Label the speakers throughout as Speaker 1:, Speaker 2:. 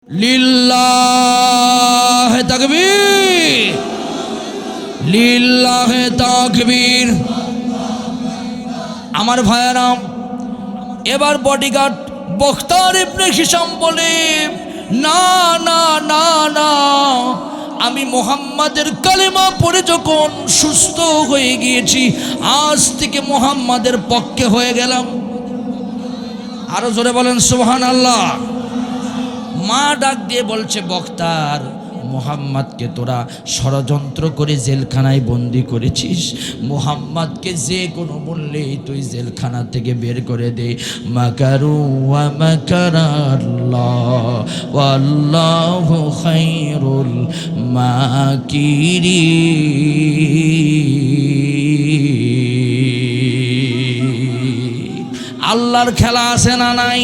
Speaker 1: লিল্লাহে তাকবীর, লিল্লাহে তাকবীর। আমার ভাইয়েরা, এবার বডিগার্ড বখতার ইবনে হিশাম বলে, না না না না, আমি মুহাম্মাদের কালেমা পড়ে যখন সুস্থ হয়ে গিয়েছি, আজ থেকে মুহাম্মাদের পক্ষে হয়ে গেলাম। আরো জোরে বলেন সুবহানাল্লাহ। মা ডাক দিয়ে বলছে, বখতার, মুহাম্মাদকে তোরা ষড়যন্ত্র করে জেলখানায় বন্দি করেছিস, মুহাম্মাদকে যে কোনো মূল্যে তুই জেলখানা থেকে বের করে দে। মাকারু ওয়া মাকারাল্লাহ ওয়াল্লাহু খায়রুল মাকিরিন। আল্লাহর খেলা আছে না নাই?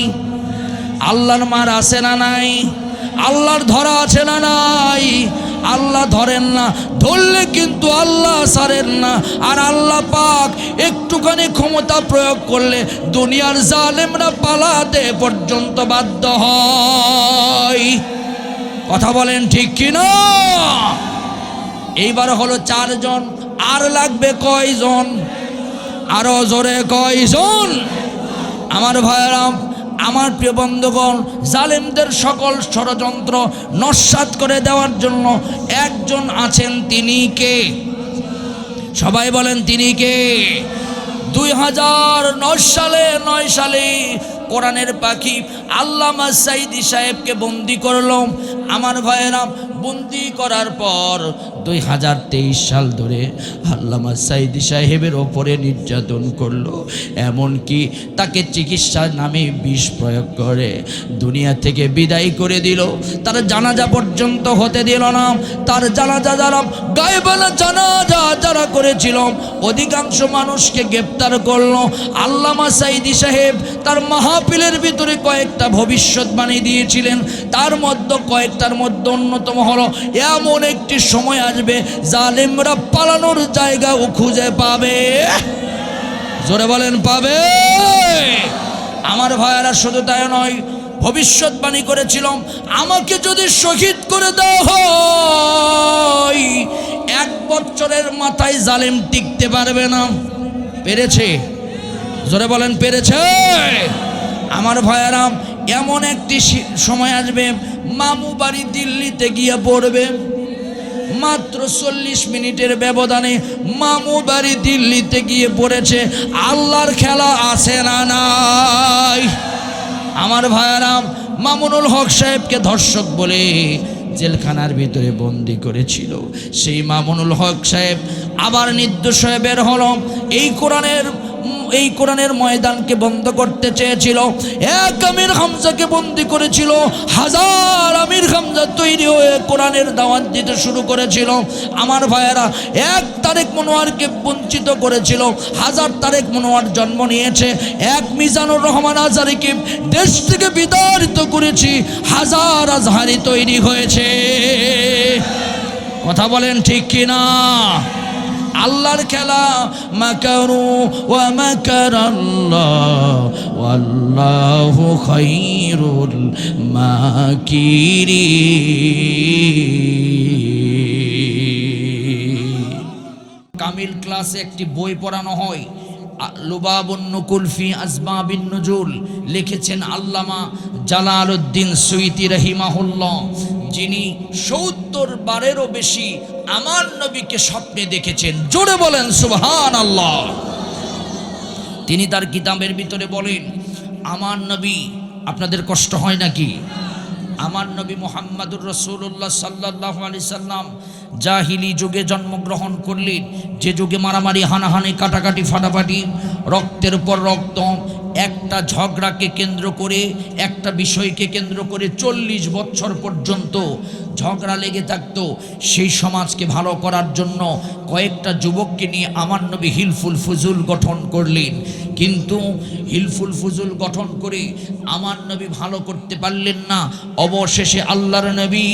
Speaker 1: আল্লাহর মার আছে না নাই? আল্লাহর ধরা আছে না নাই? আল্লাহ ধরেন না, ধরলে কিন্তু আল্লাহ ছাড়েন না। আর আল্লাহ পাক একটুখানি ক্ষমতা প্রয়োগ করলে দুনিয়ার জালেমরা পালাতে পর্যন্ত বাধ্য হয়। কথা বলেন ঠিক কিনা? এইবার হলো 4 জন, আর লাগবে কয়জন? আরো জোরে কয়জন? আমার ভাইয়েরা, আমার প্রিয় বন্ধুগণ, জালেমদের সকল ষড়যন্ত্র নস্যাৎ করে দেওয়ার জন্য একজন আছেন। তিনি কে? সবাই বলেন তিনি কে? 2009 সালে কোরআনের পাখি আল্লামা সাঈদী সাহেবকে বন্দি করলো। আমার ভাইয়েরা, বন্দি করার পর 2023 সাল ধরে আল্লামা সাঈদী সাহেবের ওপরে নির্যাতন করলো, এমনকি তাকে চিকিৎসার নামে বিষ প্রয়োগ করে দুনিয়া থেকে বিদায় করে দিল। তার জানাজা পর্যন্ত হতে দিল না। তার জানাজা যারা গায়েবানা জানাজা যারা করেছিল, অধিকাংশ মানুষকে গ্রেপ্তার করলো। আল্লামা সাঈদী সাহেব তার মাহফিলের ভিতরে কয়েকটা ভবিষ্যৎবাণী দিয়েছিলেন। তার মধ্যে কয়েকটার মধ্যে অন্যতম হলো, এমন একটি সময় আসবে জালেমরা পালানোর জায়গাও খুঁজে পাবে। জোরে বলেন পাবে। আমার ভাইয়েরা, শুধু তাই নয়, ভবিষ্যৎবাণী করেছিলাম, আমাকে যদি শহীদ করে দেওয়া হয় 1 বছরের মাথায় জালেম টিকতে পারবে না। পেরেছে? জোরে বলেন পেরেছে? আমার ভাইয়েরা, এমন একটি সময় আসবে, মামু বাড়ি দিল্লিতে গিয়ে পড়বে। মাত্র 40 মিনিটের ব্যবধানে মামু বাড়ি দিল্লিতে গিয়ে পড়েছে। আল্লাহর খেলা আছে না নাই? আমার ভাইয়েরা, মামুনুল হক সাহেবকে ধর্ষক বলে জেলখানার ভিতরে বন্দি করেছিল। সেই মামুনুল হক সাহেব আবার নির্দোষ হয়ে বের হলো। এই কোরআনের ময়দানকে বন্ধ করতে চেয়েছিল। এক আমির হামজাকে বন্দি করেছিল। 1000 আমির হামজা তৈরি হয়ে কোরআনের দাওয়াত দিতে শুরু করেছিল। আমার ভাইয়েরা, 1 তারেক মনোয়ারকে বঞ্চিত করেছিল। 1000 তারেক মনোয়ার জন্ম নিয়েছে। 1 মিজানুর রহমান আজহারিকে দেশ থেকে বিতাড়িত করেছি। 1000 আজহারি তৈরি হয়েছে। কথা বলেন ঠিক কিনা? আল্লাহর খেলা। মাকারু ওয়া মাকারাল্লাহ ওয়াল্লাহু খায়রুল মাকিরিন। কামিল ক্লাসে একটি বই পড়ানো হয়, লুবাবুন নুকুল ফি আসবাবিন নুজুল, লিখেছেন আল্লামা জালালউদ্দিন সুয়ুতী রাহিমাহুল্লাহ, যিনি 70 বারেরও বেশি আমার নবীকে স্বপ্নে দেখেছেন। জোরে বলেন সুবহানাল্লাহ। তিনি তার কিতাবের ভিতরে বলেন, আমার নবী, আপনাদের কষ্ট হয় নাকি? আমার নবী মুহাম্মাদুর রাসূলুল্লাহ সাল্লাল্লাহু আলাইহি সাল্লাম জাহিলি যুগে জন্মগ্রহণ করলেন, যে যুগে মারামারি, হানাহানি, কাটাকাটি, ফাটাফাটি, রক্তের পর রক্ত, একটা ঝগড়াকে কেন্দ্র করে, একটা বিষয়কে কেন্দ্র করে 40 বছর পর্যন্ত ঝগড়া লেগে থাকতো। সেই সমাজকে ভালো করার জন্য কয়েকটা যুবককে নিয়ে আমার নবী হিলফুল ফুজুল গঠন করলেন। কিন্তু হিলফুল ফুজুল গঠন করে আমার নবী ভালো করতে পারলেন না। অবশেষে আল্লাহর নবী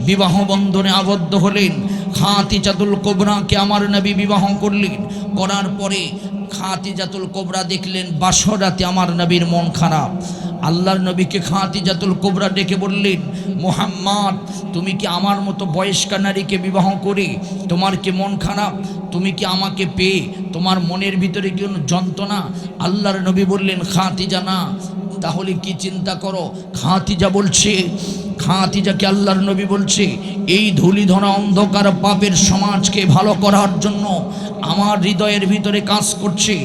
Speaker 1: বিবাহ বন্ধনে আবদ্ধ হলেন। খাদিজাতুল কুবরাকে আমার নবী বিবাহ করলেন। করার পরে খাদিজাতুল কুবরা দেখলেন বাসরাতে আমার নবীর মন খারাপ। আল্লাহর নবীকে খাদিজাতুল কুবরা ডেকে বললেন, মুহাম্মদ, তুমি কি আমার মতো বয়স্কা নারীকে বিবাহ করে তোমার কি মন খারাপ? তুমি কি আমাকে পেয়ে তোমার মনের ভিতরে কি কোনো যন্ত্রণা? আল্লাহর নবী বললেন, খাদিজা না। তাহলে কি চিন্তা করো? খাদিজাকে আল্লাহর নবী বলছে, এই ধূলিধরা অন্ধকার পাপের সমাজকে ভালো করার জন্য আমার হৃদয়ের ভিতরে কাজ করছে।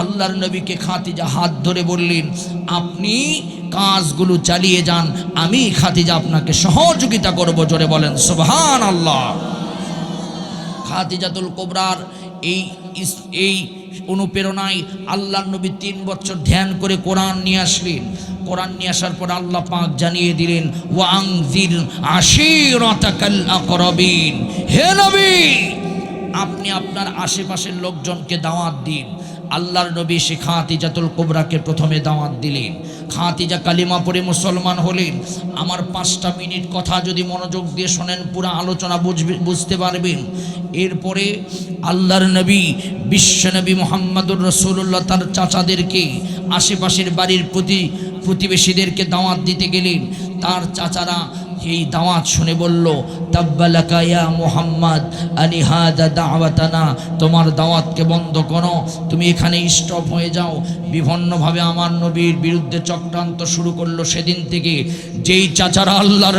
Speaker 1: আল্লাহর নবীকে খাদিজা হাত ধরে বললেন, আপনি কাজগুলো চালিয়ে যান, আমি খাদিজা আপনাকে সহযোগিতা করব। জোরে বলেন সুবহানাল্লাহ। খাদিজাতুল কুবরার এই অনুপ্রেরণায় আল্লাহর নবী 3 বছর ধ্যান করে কোরআন নিয়ে আসলেন। কোরআন নিয়ে আসার পর আল্লাহ পাক জানিয়ে দিলেন, ওয়াংজির আশিরাতাকাল আকরাবিন, হে নবী আপনি আপনার আশেপাশের লোকজনকে দাওয়াত দিন। আল্লাহর নবী সে খাদিজাতুল কুবরাকে প্রথমে দাওয়াত দিলেন। খাদিজা কালিমা পড়ে মুসলমান হলেন। আমার 5টা মিনিট কথা যদি মনোযোগ দিয়ে শোনেন, পুরো আলোচনা বুঝতে পারবেন। এরপরে আল্লাহর নবী বিশ্বনবী মুহাম্মদুর রাসূলুল্লাহ তার চাচাদেরকে, আশেপাশের বাড়ির প্রতিবেশীদেরকে দাওয়াত দিতে গেলেন। তার চাচারা এই দাওয়াত শুনে বলল, তাব্বালাকা ইয়া মুহাম্মদ আলি হাদা দাওয়াতানা, তোমার দাওয়াতকে বন্ধ করো, তুমি এখানে স্টপ হয়ে যাও। বিভিন্নভাবে আমার নবীর বিরুদ্ধে চক্রান্ত শুরু করলো। সেদিন থেকে যেই চাচারা আল্লাহর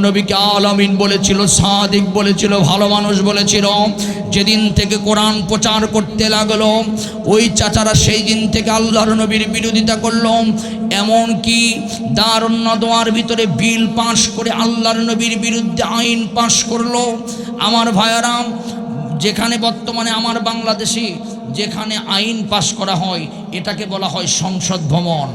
Speaker 1: নবীকে আলামিন বলেছিল, সাদিক বলেছিল, ভালো মানুষ বলেছিল, যেদিন থেকে কোরআন প্রচার করতে লাগলো, ওই চাচারা সেই দিন থেকে আল্লাহর নবীর বিরোধিতা করলো। এমনকি দারুন নদওয়ার ভিতরে বিল পাশ করে আল্লাহর নবীর বিরুদ্ধে আইন পাশ করলো। আমার ভাইয়ারাম, যেখানে বর্তমানে আমার বাংলাদেশে যেখানে আইন পাশ করা হয় এটাকে বলা হয় সংসদ ভবন।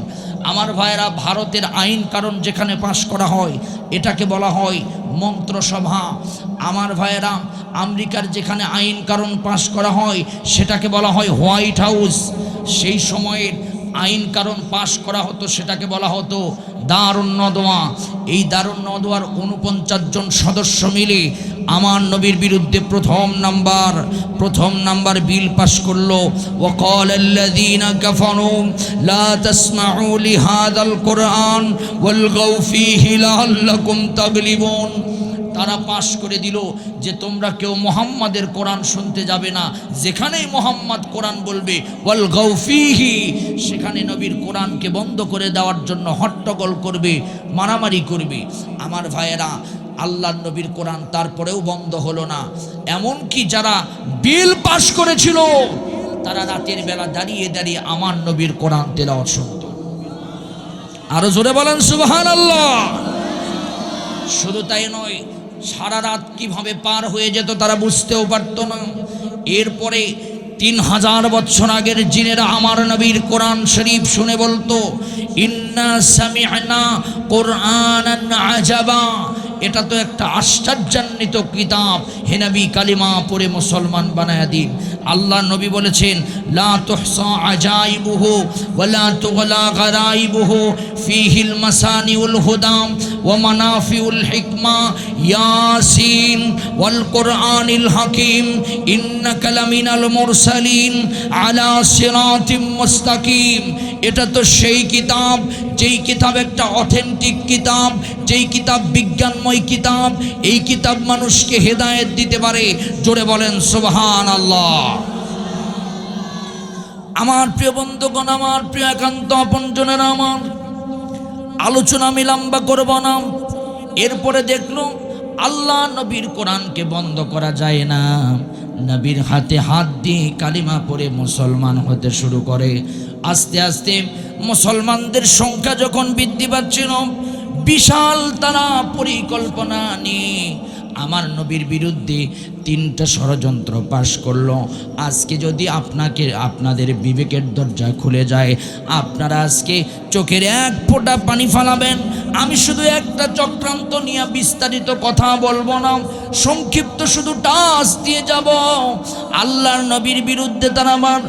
Speaker 1: আমার ভাইয়েরা, ভারতের আইন কারণ যেখানে পাশ করা হয় এটাকে বলা হয় মন্ত্রসভা। আমার ভাইয়েরা, আমেরিকার যেখানে আইন কারণ পাশ করা হয় সেটাকে বলা হয় হোয়াইট হাউস। সেই সময়ের আইন কারণ পাশ করা হতো সেটাকে বলা হতো দারুন নদওয়া। এই দারুন নদওয়ার 49 জন সদস্য মিলে আমার নবীর বিরুদ্ধে প্রথম নাম্বার বিল পাশ করলো। ওয়াকালাল্লাযীনা কাফারু লা তাসমাউ লিহাযাল কুরআন ওয়ালগাউ ফীহি লাআল্লাকুম তাগলিবুন। তারা পাশ করে দিল যে তোমরা কেউ মুহাম্মাদের কোরআন শুনতে যাবে না, যেখানেই মুহাম্মদ কোরআন বলবে ওয়ালগাউ ফীহি, সেখানে নবীর কোরআনকে বন্ধ করে দেওয়ার জন্য হট্টগোল করবে, মারামারি করবে। আমার ভাইয়েরা, আল্লাহর নবীর কোরআন তারপরেও বন্ধ হলো না। এমনকি যারা বিল পাশ করেছিল তারা রাতের বেলা দাঁড়িয়ে দাঁড়িয়ে আমার নবীর কোরআন তেলাওয়াত শুনত। আরো জোরে বলেন সুবহানাল্লাহ। শুধু তাই নয়, সারা রাত কিভাবে পার হয়ে যেত তারা বুঝতেও পারতো না। এরপরে 3000 বছর আগের জিনেরা আমার নবীর কোরআন শরীফ শুনে বলতো, ইন্না সামি'না কুরআনান আজাবা, এটা তো একটা আশ্চর্যান্বিত কিতাব, হে নবী কালিমা পড়ে মুসলমান বানায়া দিন। আল্লাহ নবী বলেছেন, লা তুহসা আজাইবুহু ওয়া লা তুগলা গারাইবুহু ফীহিল মাসানিউল হুদাম ওয়া মানাফিউল হিকমা ইয়াসিন ওয়াল কুরআনিল হাকীম ইন্নাকা লামিনাল মুরসালিন আলা সিরাতিম মুস্তাকিম। এটা তো সেই কিতাব, যেই কিতাব একটা অথেন্টিক কিতাব, যেই কিতাব বিজ্ঞানময় কিতাব। এই কিতাব মানুষকে হেদায়েত দিতে পারে। জোরে বলেন সুবহানাল্লাহ। আমার প্রিয় বন্ধুগণ, আমার প্রিয় একান্ত আপনজনেরা, আমার আলোচনা আমি লম্বা করব না। এরপরে দেখলো আল্লাহ নবীর কোরআনকে বন্ধ করা যায় না। নবীর হাতে হাত দিয়ে কালিমা পড়ে মুসলমান হতে শুরু করে। আস্তে আস্তে মুসলমানদের সংখ্যা যখন বৃদ্ধি পাচ্ছিল, বিশাল তারা পরিকল্পনা নিয়ে আমার নবীর বিরুদ্ধে 3টা ষড়যন্ত্র পাশ করলো। আজকে যদি আপনাদের বিবেকের দরজা খুলে যায়, আপনারা আজকে চোখের এক ফোঁটা পানি ফালাবেন। আমি শুধু একটা চক্রান্ত নিয়ে বিস্তারিত কথা বলবো না, সংক্ষিপ্ত শুধু টাচ দিয়ে যাব। আল্লাহর নবীর বিরুদ্ধে তারা আবার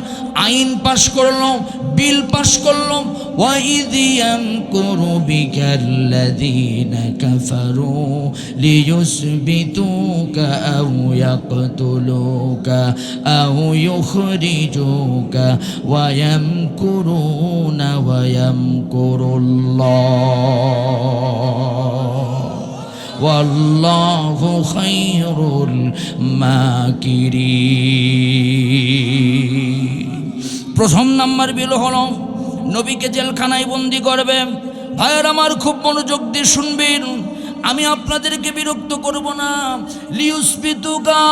Speaker 1: আইন পাশ করলো, বিল পাশ করলো, وَإِذْ يَمْكُرُ بِكَ الَّذِينَ كَفَرُوا لِيُثْبِتُوكَ أَوْ يَقْتُلُوكَ أَوْ يُخْرِجُوكَ وَيَمْكُرُونَ وَيَمْكُرُ اللَّهُ ওয়াল্লাহু খায়রুল মাকিরিন। প্রথম নাম্বার বিল হলো নবীকে জেলখানায় বন্দি করবে। ভাইয়ের আমার খুব মনোযোগ দিয়ে শুনবেন, আমি আপনাদেরকে বিরক্ত করব না। লিউসবিতুকা,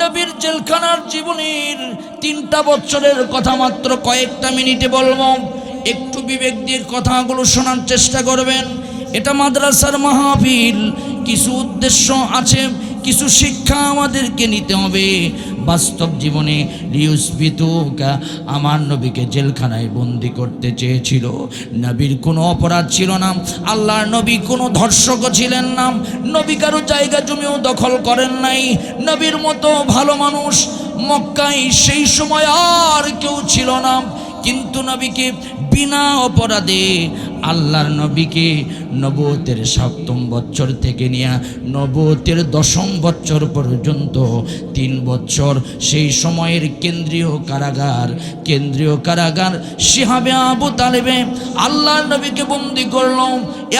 Speaker 1: নবীর জেলখানার জীবনের 3টা বছরের কথা মাত্র কয়েকটা মিনিটে বলবো, একটু বিবেক দিয়ে কথাগুলো শোনার চেষ্টা করবেন। এটা মাদ্রাসার মাহফিল, কিছু উদ্দেশ্য আছে, কিছু শিক্ষা আমাদেরকে নিতে হবে বাস্তব জীবনে। লিউসবিতুকা, আমার নবীকে জেলখানায় বন্দি করতে চেয়েছিল। নবীর কোনো অপরাধ ছিল না, আল্লাহর নবী কোনো ধর্ষকও ছিলেন না, নবী কারো জায়গা জমিও দখল করেন নাই। নবীর মতো ভালো মানুষ মক্কায় সেই সময় আর কেউ ছিল না। কিন্তু নবীকে বিনা অপরাধে, আল্লাহর নবীকে নবুয়তের 7ম বছর থেকে নিয়ে নবুয়তের 10ম বছর পর্যন্ত 3 বছর সেই সময়ের কেন্দ্রীয় কারাগার শিহাবে আবু তালেবে আল্লাহর নবীকে বন্দি করল।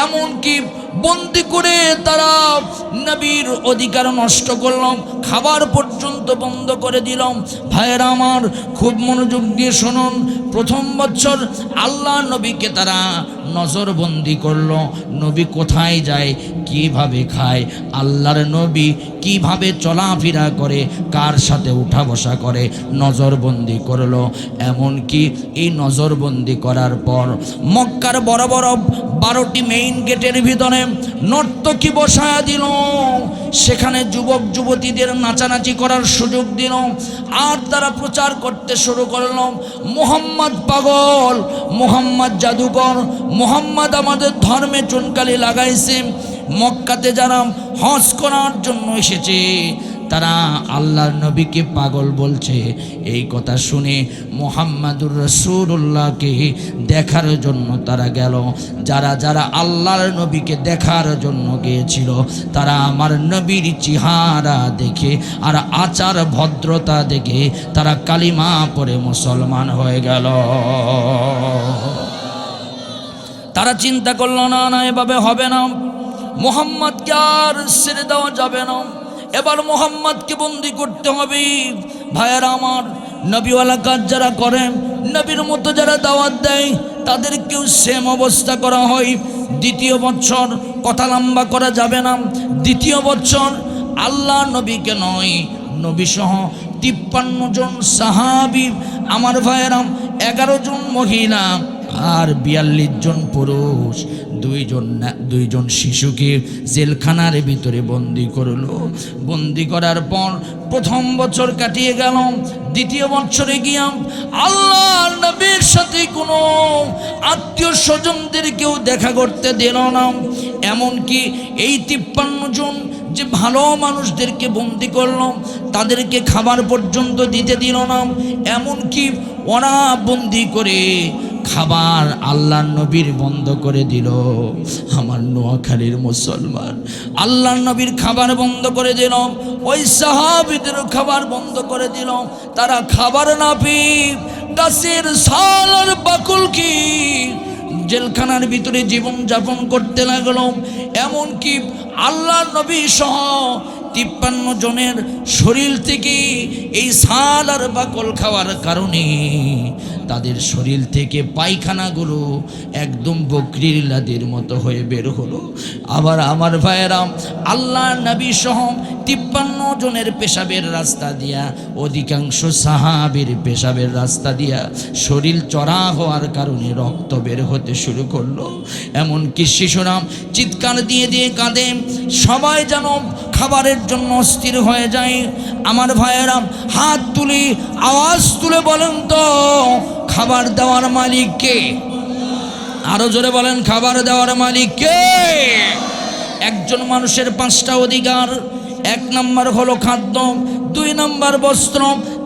Speaker 1: এমনকি বন্দি করে তারা নবীর অধিকার নষ্ট করলাম, খাবার পর্যন্ত বন্ধ করে দিলাম। ভাইয়েরা আমার খুব মনোযোগ দিয়ে শুনুন। প্রথম বছর আল্লাহ নবীকে তারা নজরবন্দি করলো। নবী কোথায় যায়, কিভাবে খায়, আল্লাহর নবী কিভাবে চলাফেরা করে, কার সাথে উঠা বসা করে, নজরবন্দি করলো। এমনকি এই নজরবন্দি করার পর মক্কার বড় বড় 12টি মেইন গেটের ভিতরে নর্তকী বসায়া দিল, সেখানে যুবক যুবতীদের নাচানাচি করার সুযোগ দিল। আর তারা প্রচার করতে শুরু করল, মুহাম্মদ পাগল, মুহাম্মদ জাদুকর, মুহাম্মদ আমাদের ধর্মে চুনকালি লাগাইছে। মক্কাতে যারা হজ করার জন্য এসেছে তারা আল্লাহর নবীকে পাগল বলছে। এই কথা শুনে মুহাম্মাদুর রাসূলুল্লাহকে দেখার জন্য তারা গেল। যারা আল্লাহর নবীকে দেখার জন্য গিয়েছিল তারা আমার নবীর চেহারা দেখে আর আচার ভদ্রতা দেখে তারা কালিমা পড়ে মুসলমান হয়ে গেল। তারা চিন্তা করল, না না, এভাবে হবে না, মুহাম্মদকে আর ছেড়ে দেওয়া যাবে না, এবার মুহাম্মদকে বন্দি করতে হবে। ভাইয়েরা আমার, নবীওয়ালা কাজ যারা করেন, নবীর মতো যারা দাওয়াত দেয়, তাদেরকেও সেম অবস্থা করা হয়। 2য় বছর, কথা লম্বা করা যাবে না, 2য় বছর আল্লাহ নবীকে নয়, নবী সহ 53 জন সাহাবী, আমার ভাইয়েরা 11 জন মহিলা আর 42 জন পুরুষ, 2 জন শিশুকে জেলখানার ভিতরে বন্দি করলো। বন্দি করার পর প্রথম বছর কাটিয়ে গেল। 2য় বছরে গিয়া আল্লাহর নবীর সাথে কোনো আত্মীয় স্বজনদের কেউ দেখা করতে দিল না। এমনকি এই 53 জন যে ভালো মানুষদেরকে বন্দি করলো তাদেরকে খাবার পর্যন্ত দিতে দিল না। এমনকি ওরা বন্দি করে খাবার আল্লাহর নবীর বন্ধ করে দিল। আমার নোয়াখালীর মুসলমান, আল্লাহর নবীর খাবার বন্ধ করে দিল, ওই সাহাবীদের খাবার বন্ধ করে দিল। তারা খাবার না পেয়ে গাছের ছাল আর বাকল কি জেলখানার ভিতরে জীবন যাপন করতে লাগলো। এমনকি আল্লাহর নবী সহ 53 জনের শরীর থেকে এই ছাল আর বাকল খাওয়ার কারণে তাদের শরীর থেকে পায়খানাগুলো একদম বকরির লাদের মতো হয়ে বের হলো। আবার আমার ভাইয়েরা, আল্লাহর নবী সহ 53 জনের পেশাবের রাস্তা দিয়া, অধিকাংশ সাহাবীর পেশাবের রাস্তা দিয়া শরীর চড়া হওয়ার কারণে রক্ত বের হতে শুরু করলো। এমনকি শিশুরা চিৎকার দিয়ে দিয়ে কাঁদে, সবাই যেন খাবারের জন্য অস্থির হয়ে যায়। আমার ভাইয়েরা, হাত তুলে আওয়াজ তুলে বলেন তো, খাবার দেওয়ার মালিক কে? আরো জোরে বলেন, খাবার দেওয়ার মালিক কে? একজন মানুষের 5টা অধিকার। 1 নম্বর হলো খাদ্য, 2 নম্বর বস্ত্র,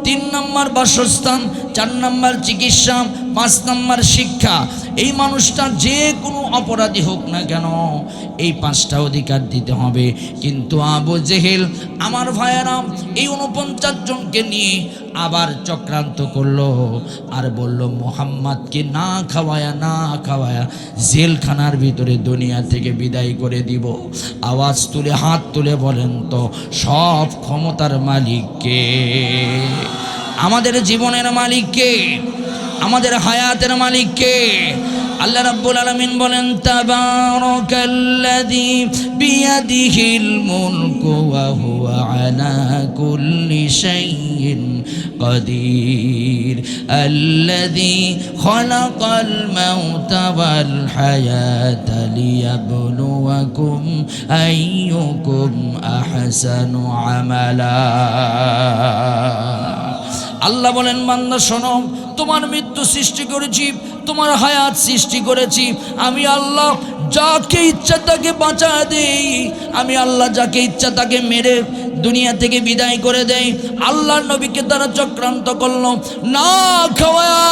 Speaker 1: 3 নম্বর বাসস্থান, 4 নম্বর চিকিৎসা, 5 নম্বর শিক্ষা, এই মানুষটা যে কোনো অপরাধী হোক না কেন এই 5টা অধিকার দিতে হবে। কিন্তু আবু জেহেল আমার ভাইয়েরাম এই 49 জনকে নিয়ে আবার চক্রান্ত করলো আর বলল মুহাম্মদকে না খাওয়ায়া জেলখানার ভিতরে দুনিয়া থেকে বিদায় করে দিব। আওয়াজ তুলে হাত তুলে বলেন তো সব ক্ষমতার মালিক কে? আমাদের জীবনের মালিক কে? আমাদের হায়াতের মালিক কে? আল্লাহ রাব্বুল আলামিন বলেন তাবারাকাল্লাযী বিয়াদিহিল মুলকু ওয়া হুয়া আলা কুল্লি শাইইন কাদির আল্লাযী খালাকাল মাউতা ওয়াল হায়াতা লিয়াবলুয়াকুম আইয়ুকুম আহসানু আমালা। আল্লাহ বলেন বান্দা শোনো, তোমার মৃত্যু সৃষ্টি করেছি, তোমার হায়াত সৃষ্টি করেছি আমি আল্লাহ। যাকে ইচ্ছা তাকে বাঁচা দেই, আমি আল্লাহ যাকে ইচ্ছা তাকে মেরে দুনিয়া থেকে বিদায় করে দেয়। আল্লাহর নবীকে তারা চক্রান্ত করলো না খাওয়ায়া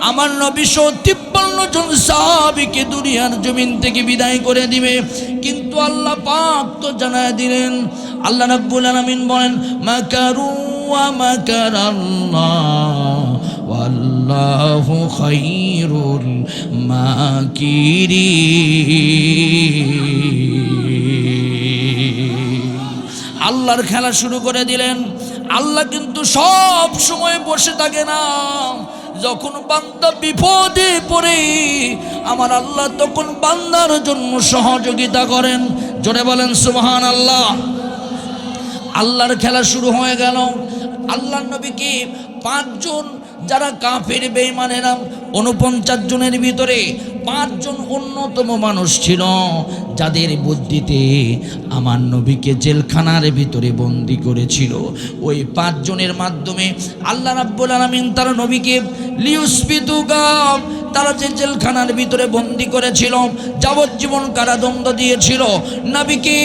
Speaker 1: আমার নবী 53 জন সাহাবীকে দুনিয়ার জমিন থেকে বিদায় করে দিবে। কিন্তু আল্লাহ পাক তো জানায় দিলেন, আল্লাহ রাব্বুল আলামিন বলেন মাকারু ওয়া মাকারাল্লাহ ওয়াল্লাহু খায়রুল মাকিরিন। আল্লাহর খেলা শুরু করে দিলেন। আল্লাহ কিন্তু সব সময় বসে থাকে না। যখন বান্দা বিপদে পড়ে আমার আল্লাহ তখন বান্দার জন্য সহযোগিতা করেন। জোরে বলেন সুবহানাল্লাহ। আল্লাহর খেলা শুরু হয়ে গেল। আল্লাহর নবীকে 5 জন যারা কাফের বেঈমানেরা 49 জনের ভিতরে 5 জন অন্যতম মানুষ ছিল যাদের বুদ্ধিতে আমার নবীকে জেলখানার ভিতরে বন্দি করেছিল। ওই 5 জনের মাধ্যমে আল্লাহ রাব্বুল আলামিন তার নবীকে লিউসবিতুকা, তারা যে জেলখানার ভিতরে বন্দি করেছিল, যাবজ্জীবন কারাদণ্ড দিয়েছিল, নবীকে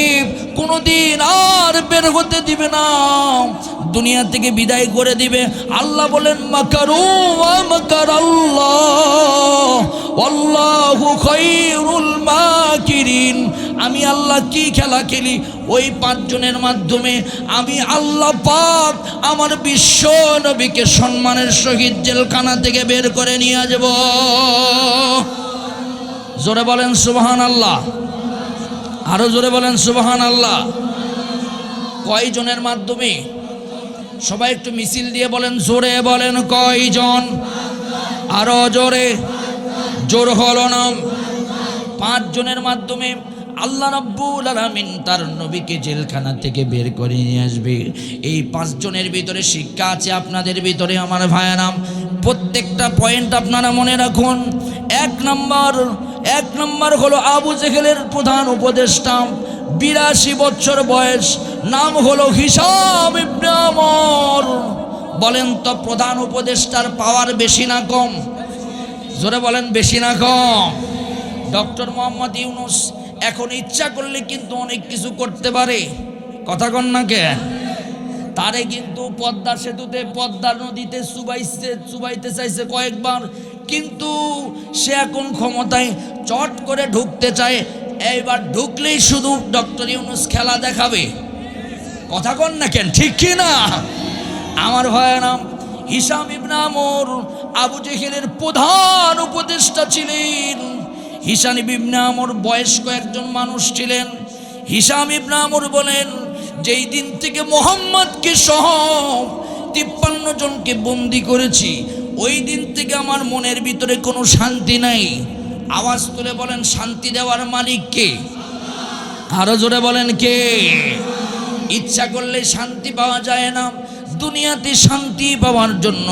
Speaker 1: কোনোদিন আর বের হতে দিবে না, দুনিয়া থেকে বিদায় করে দিবে। আল্লাহ বলেন মাকারু ওয়া মাকারাল্লাহ ওয়াল্লাহু খায়রুল মাকিরিন। আমি আল্লাহ কি খেলা খেলি, ওই 5 জনের মাধ্যমে আমি আল্লাহ পাক আমার বিশ্ব নবীকে সম্মানের সহিত জেলখানা থেকে বের করে নিয়ে আসব। জোরে বলেন সুবহানাল্লাহ, আরো জোরে বলেন সুবহানাল্লাহ। কয়জনের মাধ্যমে? সবাই একটু মিছিল দিয়ে বলেন, জোরে বলেন কয়জন? আরো জোরে, জোর হলো না। 5 জনের মাধ্যমে আল্লাহ রাব্বুল আলামিন তার নবীকে জেলখানা থেকে বের করে নিয়ে আসবে। এই 5 জনের ভিতরে শিক্ষা আছে আপনাদের ভিতরে আমার ভাইয়ারাম। প্রত্যেকটা পয়েন্ট আপনারা মনে রাখুন। 1 নম্বর হলো আবু জেহেলের প্রধান উপদেষ্টা, 82 বছর বয়স, নাম হলো হিশাম ইবনে আমর। বলেন তো প্রধান উপদেষ্টার পাওয়ার বেশি না কম? জোরে বলেন বেশি না কম? ডক্টর মোহাম্মদ ইউনূস এখন ইচ্ছা করলে কিন্তু অনেক কিছু করতে পারে, কথা কন না কে? তারে কিন্তু পদ্মা সেতুতে, পদ্মা নদীতে চুবাইতে চাইছে কয়েকবার, কিন্তু সে এখন ক্ষমতায় চট করে ঢুকতে চায়। এইবার ঢুকলেই শুধু ডক্টর ইউনূস খেলা দেখাবে, কথা কন না কেন? ঠিক কি না আমার ভাইয়েরা? হিশাম ইবনে আমর আবু জেহেলের প্রধান উপদেষ্টা ছিলেন। হিশাম ইবনে আমর বয়স্ক একজন মানুষ ছিলেন। হিশাম ইবনে আমর বলেন, যেই দিন থেকে মুহাম্মদকে সহ 53 জনকে বন্দি করেছি, ওই দিন থেকে আমার মনের ভিতরে কোনো শান্তি নাই। আওয়াজ তুলে বলেন শান্তি দেওয়ার মালিক কে? আরো জোরে বলেন কে? ইচ্ছা করলে শান্তি পাওয়া যায় না। দুনিয়াতে শান্তি পাওয়ার জন্য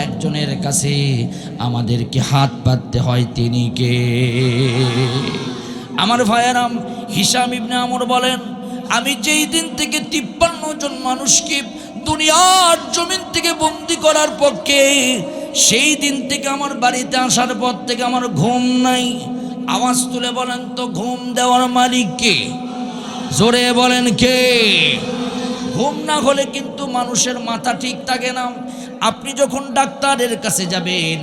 Speaker 1: একজনের কাছে আমাদেরকে হাত পাততে হয়, তিনি কে? আমার ভাইয়েরাম, হিশাম ইবনে আমর বলেন, আমি যেই দিন থেকে 53 জন মানুষকে দুনিয়ার জমিন থেকে বন্দি করার পক্ষে, সেই দিন থেকে আমার বাড়িতে আসার পর থেকে আমার ঘুম নাই। আওয়াজ তুলে বলেন তো ঘুম দেওয়ার মালিক কে? জোরে বলেন কে? ঘুম না হলে কিন্তু মানুষের মাথা ঠিক থাকে না। আপনি যখন ডাক্তারের কাছে যাবেন,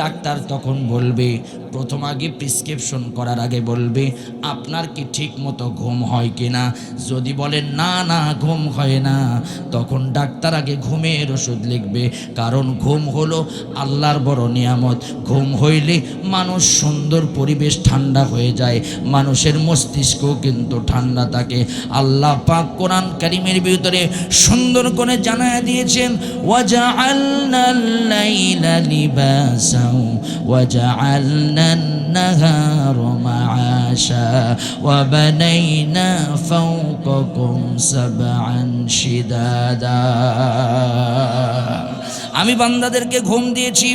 Speaker 1: ডাক্তার তখন বলবে, প্রথম আগে প্রেসক্রিপশন করার আগে বলবে আপনার কি ঠিক মতো ঘুম হয় কিনা। যদি বলেন না না ঘুম হয় না, তখন ডাক্তার আগে ঘুমের ওষুধ লিখবে। কারণ ঘুম হলো আল্লাহর বড় নিয়ামত। ঘুম হইলে মানুষ সুন্দর পরিবেশ ঠান্ডা হয়ে যায়, মানুষের মস্তিষ্কও কিন্তু ঠান্ডা থাকে। আল্লাহ পাক কোরআন কারীমের ভিতরে সুন্দর করে জানায় দিয়েছেন, ওয়াজআলনাল লাইলা লিবাসাও ওয়াজআলনা النهار معاشا وبنينا فوقكم سبعا شدادا। আমি বান্দাদেরকে ঘুম দিয়েছি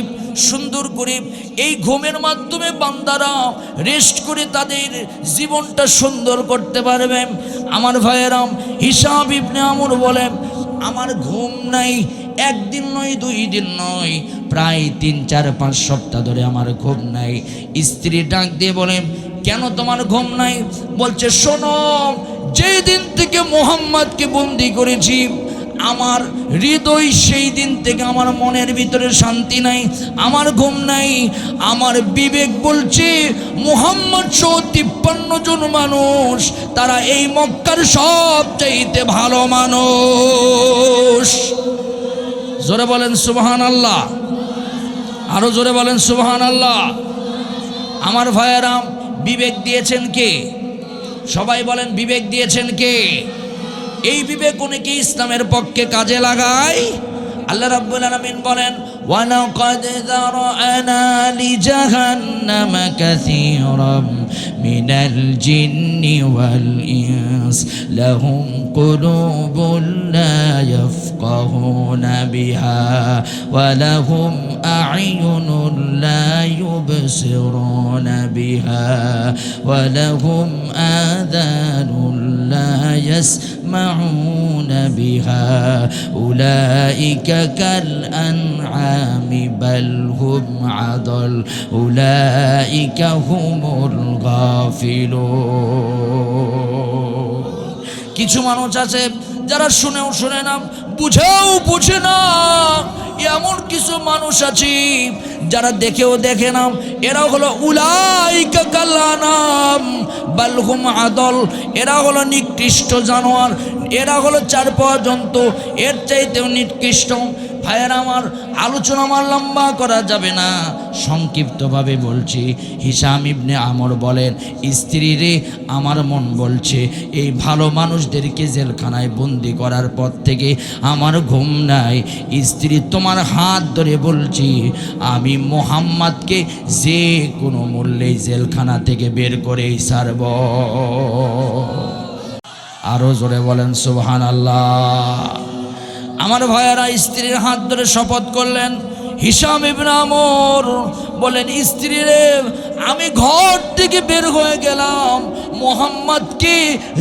Speaker 1: সুন্দর করে। এই ঘুমের মাধ্যমে বান্দারা রেস্ট করে তাদের জীবনটা সুন্দর করতে পারবে। আমার ভাইয়েরাম, হিসাব ইবনে আমর বলেন, আমার ঘুম নাই, একদিন নয়, 2 দিন নয়, প্রায় 3, 4, 5 সপ্তাহ ধরে আমার ঘুম নাই। স্ত্রী ডাক দিয়ে বলেন, কেন তোমার ঘুম নাই? বলছে, শোনো, যেই দিন থেকে মুহাম্মদকে বন্দি করেছি, আমার হৃদয় সেই দিন থেকে আমার মনের ভিতরে শান্তি নাই, আমার ঘুম নাই। আমার বিবেক বলছে মুহাম্মদ সহ 53 জন মানুষ, তারা এই মক্কার সবচাইতে ভালো মানুষ। জোরে বলেন সুবহানাল্লাহ, আরো জোরে বলেন সুবহানাল্লাহ। আমার ভাইয়েরাম, বিবেক দিয়েছেন কে? সবাই বলেন, বিবেক দিয়েছেন কে? এই বিবেক অনেকে ইসলামের পক্ষে কাজে লাগায়। আল্লাহ রাব্বুল আলামিন বলেন, ওয়ালাকাদ যারানা লিজাহান্নামা কাসীরাম মিনাল জিন্নি ওয়াল ইনস লাহুম কুলুবুন লা ইয়াফকাহুনা বিহা ওয়া লাহুম আ'য়ুনুন লা ইউবসিরুনা বিহা ওয়া লাহুম আযানুন লা ইয়াসমাউনা বিহা উলাইকা কাল আনআমি বাল হুম আদল উলাইকা হুমুল গাফিলুন। কিছু মানুষ আছে যারা শুনেও শুনে না, বুঝেও বুঝে না। এমন কিছু মানুষ আছে যারা দেখেও দেখে না। এরা হলো উলাইকা কাল আনাম বাল হুম আদল, এরা হলো নিকৃষ্ট জানোয়ার, এরা হলো 4 পাওয়া জন্তু, এর চাইতেও নিকৃষ্ট। ভাইয়েরা আমার, আলোচনা আমার লম্বা করা যাবে না, সংক্ষিপ্তভাবে বলছি। হিসাম ইবনে আমর বলেন, স্ত্রী রে, আমার মন বলছে এই ভালো মানুষদেরকে জেলখানায় বন্দি করার পর থেকে আমার ঘুম নাই। স্ত্রী, তোমার হাত ধরে বলছি, আমি মুহাম্মদকে যে কোনো মূল্যেই জেলখানা থেকে বের করেই ছাড়ব। আরো জোরে বলেন সুবহানাল্লাহ। আমার ভাইয়েরা স্ত্রীর হাত ধরে শপথ করলেন। হিসাম ইবনে আমর বলেন, স্ত্রী রে, আমি ঘর থেকে বের হয়ে গেলাম, মুহাম্মদকে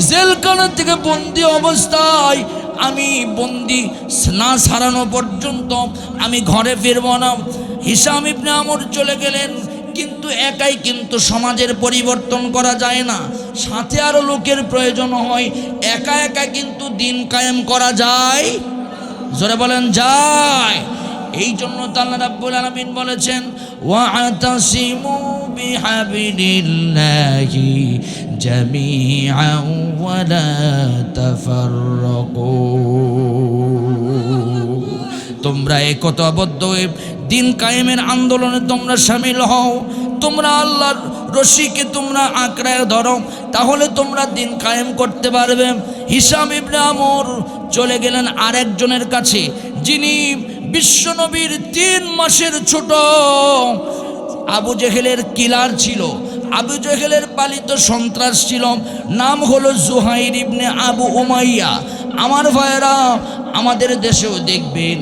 Speaker 1: জেলখানা থেকে বন্দি অবস্থায় আমি বন্দি না ছাড়ানো পর্যন্ত আমি ঘরে ফিরব না। হিসাম ইবনে আমর চলে গেলেন, কিন্তু একাই কিন্তু সমাজের পরিবর্তন করা যায় না, সাথে আরো লোকের প্রয়োজন হয়। একা একা কিন্তু দিন কায়েম করা যায়? জোরে বলেন, যায়। এই জন্য আল্লাহ রাব্বুল আলামিন বলেছেন, ওয়া'তাসিমু বিহাবিলিল্লাহি জামিআন ওয়া লা তাফাররাকু। তোমরা একতাবদ্ধ হয়ে দিন কায়েমের আন্দোলনে তোমরা শামিল হও। তোমরা আল্লাহর রশিকে তোমরা আঁকড়ায় ধরো, তাহলে তোমরা দিন কায়েম করতে পারবে। হিসাম ইবনে আমর চলে গেলেন আরেকজনের কাছে, যিনি বিশ্বনবীর 3 মাসের ছোট আবু জেহেলের কিলার ছিল, আবু জেহেলের পালিত সন্ত্রাস ছিল, নাম হলো জুহাইর ইবনে আবু উমাইয়া। আমার ভাইয়েরা, আমাদের দেশেও দেখবেন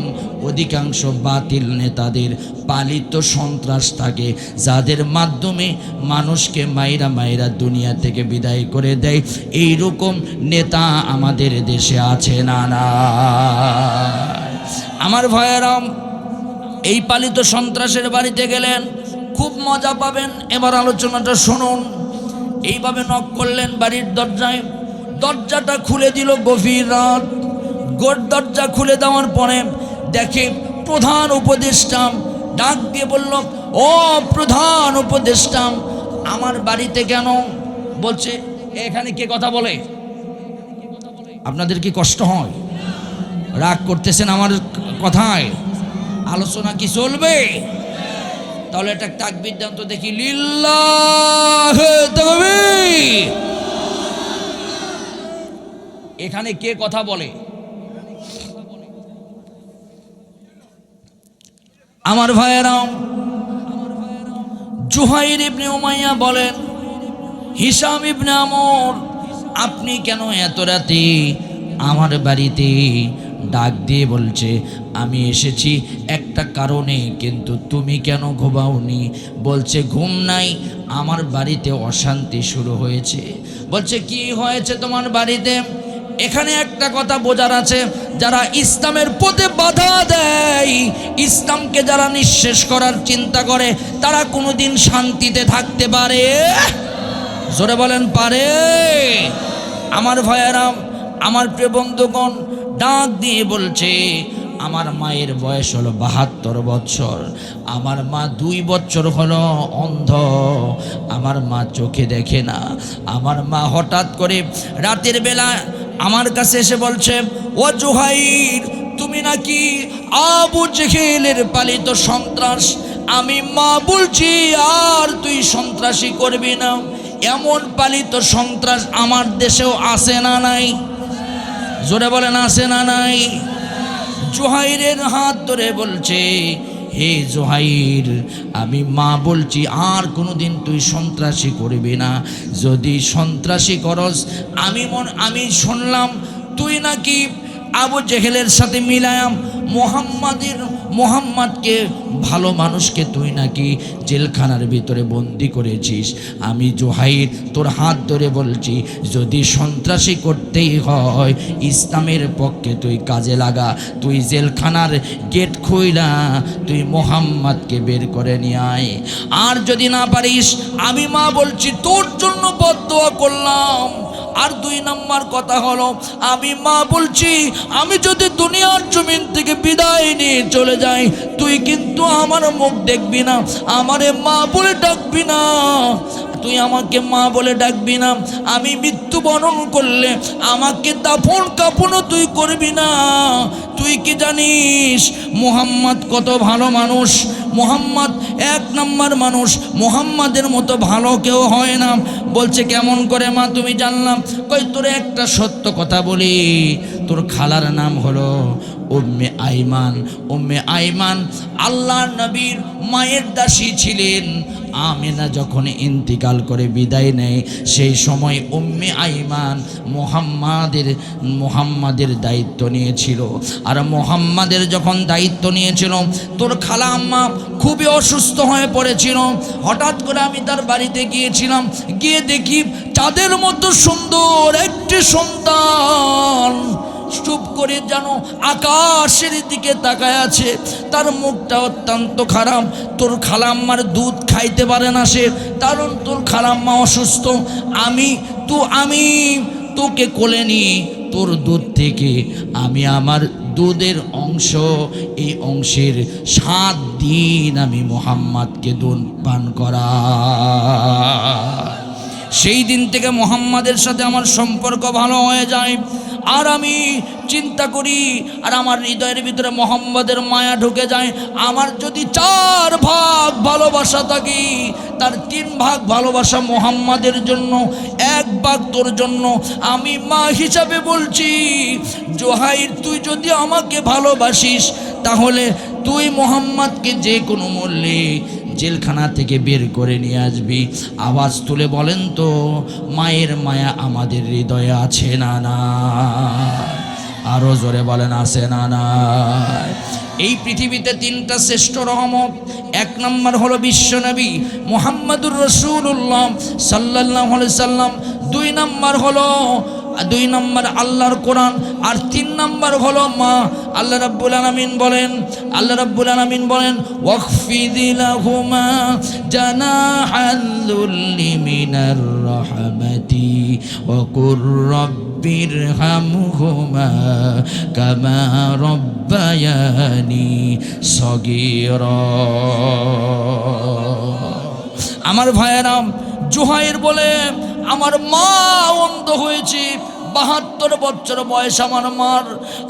Speaker 1: অধিকাংশ বাতিল নেতাদের পালিত সন্ত্রাস থাকে, যাদের মাধ্যমে মানুষকে মাইরা মাইরা দুনিয়া থেকে বিদায় করে দেয়। এই রকম নেতা আমাদের দেশে আছে না? না। আমার ভাইয়েরাম, এই পালিত সন্ত্রাসের বাড়িতে গেলেন, খুব মজা পাবেন। এবার আলোচনাটা শুনুন। এইভাবে নক করলেন বাড়ির দরজায়, দরজাটা খুলে দিল গভীর রাত। দরজা খুলে দেওয়ার পরে দেখে প্রধান উপদেষ্টা ডাক দিয়ে বলল, ও প্রধান উপদেষ্টা, আমার বাড়িতে কেন? বলছে, এখানে কে কথা বলে? আপনাদের কি কষ্ট হয়? রাগ করতেছেন আমার কথায়? আলোচনা কি চলবে? তাহলে একটা তাকবীর দেন তো দেখি, লিল্লাহে তাকবীর। এখানে কে কথা বলে? আমার ভাইয়েরা, জুহাইর ইবনে উমাইয়া বলেন, হিশাম ইবনে আমর, আপনি কেন এত রাতে আমার বাড়িতে? ডাক দিয়ে বলছে, আমি এসেছি একটা কারণে, কিন্তু তুমি কেন ঘুমাওনি? বলছে, ঘুম নাই, আমার বাড়িতে অশান্তি শুরু হয়েছে। বলছে, কি হয়েছে তোমার বাড়িতে? এখানে একটা কথা বোঝার আছে, যারা ইসলামের পথে বাধা দেয়, ইসলামকে যারা নিঃশেষ করার চিন্তা করে, তারা কোনোদিন শান্তিতে থাকতে পারে? জোরে বলেন, পারে? আমার ভাইয়েরা, আমার প্রিয় বন্ধুগণ, ডাক দিয়ে বলছে, আমার মায়ের বয়স হলো 72 বছর। আমার মা 2 বছর হলো অন্ধ। আমার মা চোখে দেখে না। আমার মা হঠাৎ করে রাতের বেলা আমার কাছে এসে বলছে, ও জুহাইর, তুমি নাকি আবু জেহেলের পালিত সন্ত্রাস। আমি মা বলছি, আর তুই সন্ত্রাসী করবি না। এমন পালিত সন্ত্রাস আমার দেশেও আছে না নাই? জোরে বলেন, আছে না নাই? জুহাইরের হাত ধরে বলছে, হে জুহাইর, আমি মা বলছি, আর কোনোদিন তুই সন্ত্রাসী করবি না। যদি সন্ত্রাসী করস, আমি শুনলাম তুই নাকি আবু জেহেলের সাথে মিলায়াম মোহাম্মদকে, ভালো মানুষকে তুই নাকি জেলখানার ভিতরে বন্দি করেছিস। আমি জুহাইর তোর হাত ধরে বলছি, যদি সন্ত্রাসী করতেই হয়, ইসলামের পক্ষে তুই কাজে লাগা। তুই জেলখানার গেট খুইলা তুই মোহাম্মদকে বের করে নিয়ে আয়। আর যদি না পারিস, আমি মা বলছি তোর জন্য বদদোয়া করলাম। আর 2 নম্বর কথা হলো, আমি মা বলছি, আমি যদি দুনিয়ার জমিন থেকে বিদায় নিয়ে চলে যাই, তুই কিন্তু আমার মুখ দেখবি না, আমারে মা বলে ডাকবি না। তুই আমাকে মা বলে ডাকবি না। আমি মৃত্যুবরণ করলে আমাকে দাফন কাফনও তুই করবি না। তুই কি জানিস মুহাম্মদ কত ভালো মানুষ? মুহাম্মদ 1 নম্বর মানুষ। মুহাম্মাদের মতো ভালো কেউ হয় না। বলছে, কেমন করে মা তুমি জানলাম? কই, তোর একটা সত্য কথা বলি, তোর খালার নাম হলো উম্মে আইমান। উম্মে আইমান আল্লাহর নবীর মায়ের দাসী ছিলেন। আমিনা যখন ইন্তিকাল করে বিদায় নেয়, সেই সময় উম্মে আইমান মুহাম্মাদের দায়িত্ব নিয়েছিল। আর মুহাম্মাদের যখন দায়িত্ব নিয়েছিল, তোর খালা আম্মা খুবই অসুস্থ হয়ে পড়েছিল। হঠাৎ করে আমি তার বাড়িতে গিয়েছিলাম, গিয়ে দেখি চাঁদের মতো সুন্দর একটি সন্তান চুপ করে যেন আকাশের দিকে তাকায় আছে। তার মুখটা অত্যন্ত খারাপ। তোর খালাম্মার দুধ খাইতে পারে না সে, কারণ তোর খালাম্মা অসুস্থ। আমি তোকে কোলে নিয়ে তোর দুধ থেকে আমি আমার দুধের অংশ, এই অংশের 7 দিন আমি মুহাম্মদকে দুধ পান করা। সেই দিন থেকে মুহাম্মাদের সাথে আমার সম্পর্ক ভালো হয়ে যায়। আর আমি চিন্তা করি, আর আমার হৃদয়ের ভিতরে মুহাম্মাদের মায়া ঢুকে যায়। আমার যদি 4 ভাগ ভালোবাসা থাকে, তার 3 ভাগ ভালোবাসা মুহাম্মাদের জন্য, 1 ভাগ তোর জন্য। আমি মা হিসাবে বলছি, জুহাইর, তুই যদি আমাকে ভালোবাসিস, তাহলে তুই মুহাম্মাদকে যে কোনো মূল্যে জেলখানা থেকে বের করে নিয়ে আসবি। আওয়াজ তুলে বলেন তো, মায়ের মায়া আমাদের হৃদয়ে আছে না না? আরো জোরে বলেন, আছে না না? এই পৃথিবীতে 3টা শ্রেষ্ঠ রহমত। 1 নম্বর হলো বিশ্বনবী মুহাম্মদুর রাসূলুল্লাহ সাল্লাল্লাহু আলাইহি সাল্লাম। 2 নম্বর হলো দুই নম্বর আল্লাহর কোরআন, আর তিন নম্বর হলো মা। আল্লাহ রাব্বুল আলামিন বলেন ওয়াখফিদি লাহুমা জানাহাল যুল্লি মিনার রাহমাতি ওয়া কুর রাব্বিরহামহুমা কামা রাব্বায়ানি সগীরা। আমার ভাইয়েরাম, জুহাইর বলে আমার মা অন্ধ হয়েছে, 72 বছর বয়স আমার মার।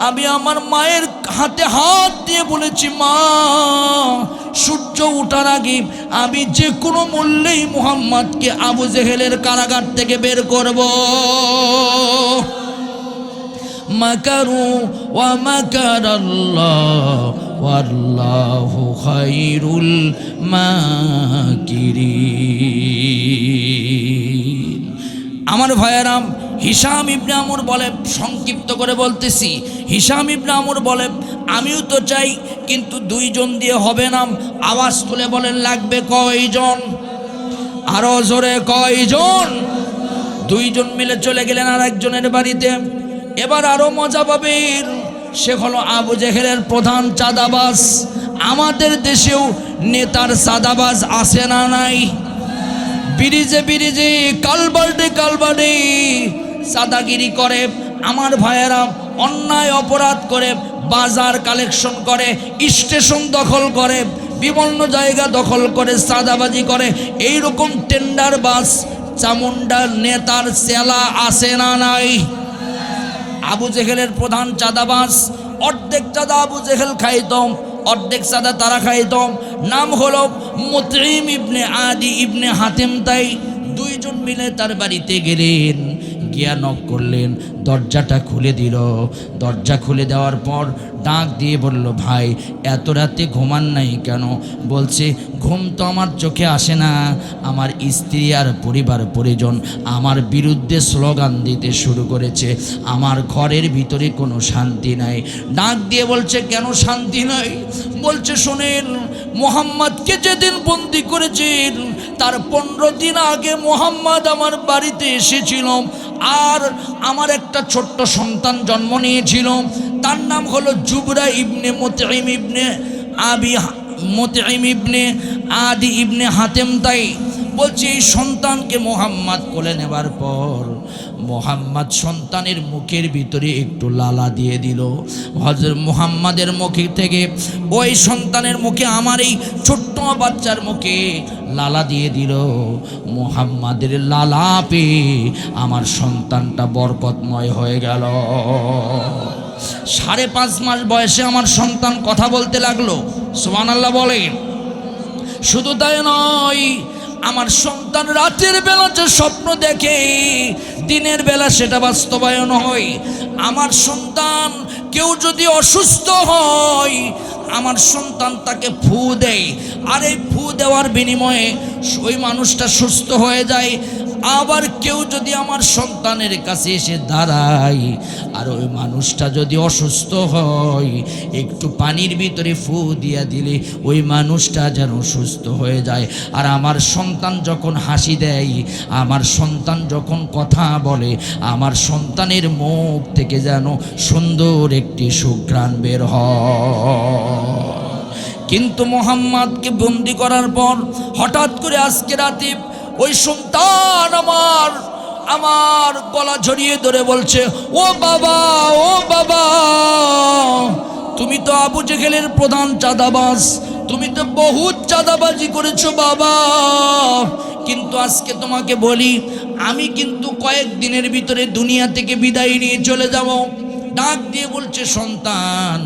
Speaker 1: আমি আমার মায়ের হাতে হাত দিয়ে বলেছি, মা সূর্য ওঠার আগে আমি যে কোনো মূল্যেই মুহাম্মদকে আবু জেহেলের কারাগার থেকে বের করব। মাকারু ওয়া মাকারাল্লাহ ওয়াল্লাহু খায়রুল মাকিরিন। আমার ভাইয়েরাম, হিশাম ইবনে আমর বলে, সংক্ষিপ্ত করে বলতেছি, হিশাম ইবনে আমর বলে আমিও তো চাই, কিন্তু 2 জন দিয়ে হবে না। আওয়াজ তুলে বলেন লাগবে কয়জন? আরো জোরে কয়জন? 2 জন মিলে চলে গেলেন আর একজনের বাড়িতে। এবার আরো মজা পাবেন, সে হলো আবু জেহেলের প্রধান চাঁদাবাজ। আমাদের দেশেও নেতার চাঁদাবাজ আছে না নাই? ব্রিজে কালবার্ডে চাঁদাগিরি করে। আমার ভাইয়েরা অন্যায় অপরাধ করে, বাজার কালেকশন করে, স্টেশন দখল করে, বিভিন্ন জায়গা দখল করে, চাঁদাবাজি করে। এইরকম টেন্ডারবাজ চামুন্ডার নেতার চেলা আছে না নাই? আবু জেহেলের প্রধান চাঁদাবাজ, অর্ধেক চাঁদা আবু জেহেল খাইতম, অর্ধেক চাঁদা তারা খাইতম। নাম হলো মুতঈম ইবনে আদি ইবনে হাতেম তাই। 2 জন মিলে তার বাড়িতে গেলেন, গিয়া নক করলেন, দরজাটা খুলে দিল। দরজা খুলে দেওয়ার পর ডাক দিয়ে বলল, ভাই এত রাতে ঘুমান নাই কেন? বলছে, ঘুম তো আমার চোখে আসে না, আমার স্ত্রী আর পরিবার পরিজন আমার বিরুদ্ধে স্লোগান দিতে শুরু করেছে, আমার ঘরের ভিতরে কোনো শান্তি নাই। ডাক দিয়ে বলছে, কেন শান্তি নাই? বলছে, শোনেন, মুহাম্মদকে যেদিন বন্দি করেছেন তার 15 দিন আগে মুহাম্মদ আমার বাড়িতে এসেছিল, আর আমার একটা ছোট্ট সন্তান জন্ম নিয়েছিল, তার নাম হলো জুবরা ইবনে মুতঈম ইবনে আদি ইবনে হাতেম তাই। বলছে, এই সন্তানকে মুহাম্মদ কোলে নেবার পর মুহাম্মদ সন্তানের মুখের ভিতরে একটু লালা দিয়ে দিল। হযরত মুহাম্মাদের মুখে থেকে ওই সন্তানের মুখে, আমার এই ছোট্ট বাচ্চার মুখে লালা দিয়ে দিল। মুহাম্মাদের লালা পেয়ে আমার সন্তানটা বরকতময় হয়ে গেল। 5.5 মাস বয়সে আমার সন্তান কথা বলতে লাগলো। সুবহানাল্লাহ বলেন। শুধু তাই নয়, আমার সন্তান রাতের বেলা যে স্বপ্ন দেখে, দিনের বেলা সেটা বাস্তবায়ন হয়। আমার সন্তান কেউ যদি অসুস্থ হয়, আমার সন্তান তাকে ফু দেয়, আর এই ফু দেওয়ার বিনিময়ে ওই মানুষটা সুস্থ হয়ে যায়। আবার কেউ যদি আমার সন্তানের কাছে এসে দাঁড়ায়, আর ওই মানুষটা যদি অসুস্থ হয়, একটু পানির ভিতরে ফু দিয়া দিলে ওই মানুষটা যেন সুস্থ হয়ে যায়। আর আমার সন্তান যখন হাসি দেয়, আমার সন্তান যখন কথা বলে, আমার সন্তানের মুখ থেকে যেন সুন্দর একটি সুঘ্রাণ বের হয়। কিন্তু মুহাম্মদকে বন্দি করার পর হঠাৎ করে আজকে রাতে ওই সন্তান আমার গলা জড়িয়ে ধরে বলছে, ও বাবা, ও বাবা, তুমি তো আবু জেহেলের প্রধান চাঁদাবাজ, তুমি তো বহুত চাঁদাবাজি করেছো বাবা, কিন্তু আজকে তোমাকে বলি, আমি কিন্তু কয়েকদিনের ভিতরে দুনিয়া থেকে বিদায় নিয়ে চলে যাব। ডাক দিয়ে বলছে, সন্তান,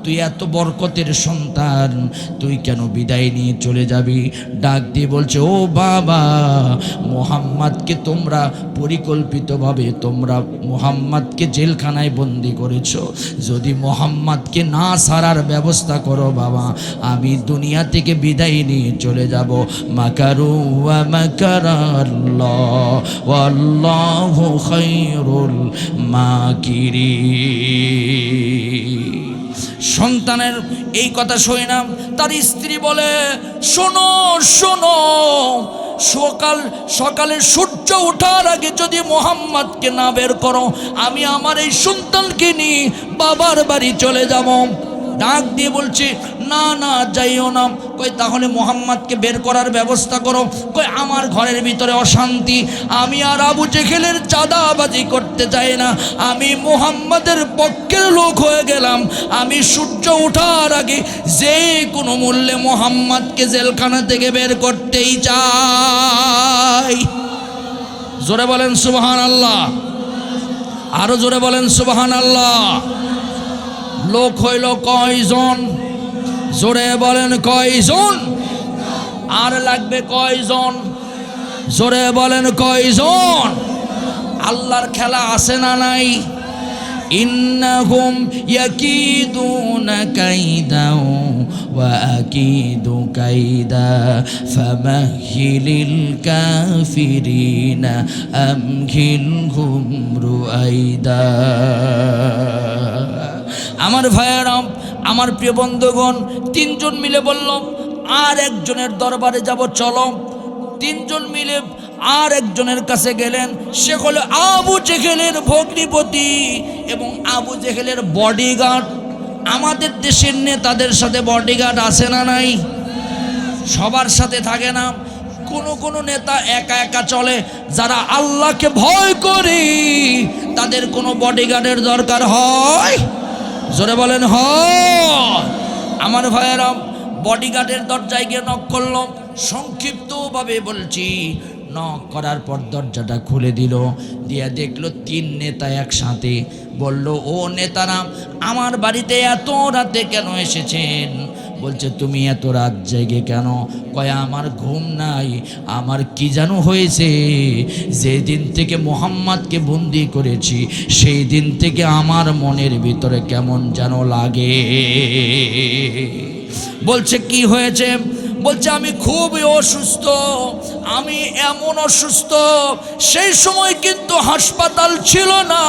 Speaker 1: তুই এত বরকতের সন্তান, তুই কেন বিদায় নিয়ে চলে যাবি? ডাক দিয়ে বলছে, ও বাবা, মুহাম্মদকে তোমরা পরিকল্পিতভাবে মুহাম্মদকে জেলখানায় বন্দি করেছো। যদি মুহাম্মদকে না ছাড়ার ব্যবস্থা করো বাবা, আমি দুনিয়া থেকে বিদায় নিয়ে চলে যাব। মাকারু ওয়া মাকারাল্লাহ ওয়াল্লাহু খায়রুল মাকিরিন। সন্তানের এই কথা শুনে না তার স্ত্রী বলে, শোনো শোনো, সকালে সূর্য ওঠার আগে যদি মুহাম্মদকে না বের করো, আমি আমার এই সন্তানকে নিয়ে বাবার বাড়ি চলে যাব। ডাক দিয়ে বলছে, না না যাইও না। কই তাহলে মুহাম্মদকে বের করার ব্যবস্থা করো। কই আমার ঘরের ভিতরে অশান্তি, আমি আর আবু জেহেলের চাঁদাবাজি করতে চাই না, আমি মুহাম্মদের পক্ষের লোক হয়ে গেলাম। আমি সূর্য ওঠার আগে যে কোনো মূল্যে মুহাম্মদকে জেলখানা থেকে বের করতেই চাই। জোরে বলেন সুবহানাল্লাহ, আরো জোরে বলেন সুবহানাল্লাহ। লোক হইল কয়জন? জোরে বলেন কয়জন? আর লাগবে কয়জন? জোরে বলেন কয়জন? আল্লাহর খেলা আছে না নাই? ইন্নাহুম ইয়াকিদুনা কাইদা ওয়া আকিদু কাইদা ফামাহিলিল কাফিরিনা আমহিলহুম রুয়াইদা। আমার ভাইয়েরা, আমার প্রিয় বন্ধুগণ, তিনজন মিলে বলল আর একজনের দরবারে যাব, চলো। তিনজন মিলে আর একজনের কাছে গেলেন। সে হলো আবু জেহেলের ভগ্নিপতি এবং আবু জেহেলের বডিগার্ড। আমাদের দেশের নেতাদের সাথে বডিগার্ড আছে না নাই? সবার সাথে থাকে না। কোন নেতা একা একা চলে। যারা আল্লাহকে ভয় করে তাদের কোনো বডিগার্ডের দরকার হয়? জোরে বলেন হয়। আমার ভাইয়েরা, বডিগার্ডের দরজায় গিয়ে নক করলাম। সংক্ষিপ্তভাবে বলছি, নক করার পর দরজাটা খুলে দিল, দিয়ে দেখলো তিন নেতা একসাথে। বলল, ও নেতারা, আমার বাড়িতে এত রাতে কেন এসেছেন? বলছে, তুমি এত রাত জেগে কেন? কয়, আমার ঘুম নাই, আমার কি যেন হয়েছে। যেদিন থেকে মুহাম্মদকে বন্দি করেছি সেই দিন থেকে আমার মনের ভিতরে কেমন যেন লাগে। বলছে, কি হয়েছে? বলছে, আমি খুবই অসুস্থ। আমি এমন অসুস্থ, সেই সময় কিন্তু হাসপাতাল ছিল না,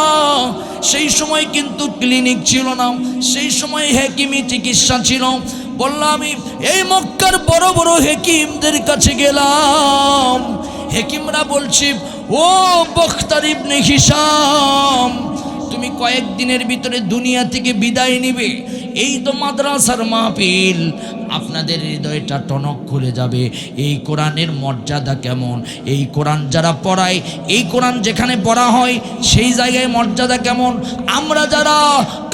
Speaker 1: সেই সময় কিন্তু ক্লিনিক ছিল না, সেই সময় হেকিমি চিকিৎসা ছিল। বললাম, আমি এই মক্কার বড় বড় হেকিমদের কাছে গেলাম। হেকিমরা বলছি, ও বখতার ইবনে হিশাম, তুমি কয়েকদিনের ভিতরে দুনিয়া থেকে বিদায় নিবে। এই তো মাদ্রাসার মাহফিল, আপনাদের হৃদয়টা টনক খুলে যাবে। এই কোরআনের মর্যাদা কেমন, এই কোরআন যারা পড়ায়, এই কোরআন যেখানে পড়া হয় সেই জায়গায় মর্যাদা কেমন, আমরা যারা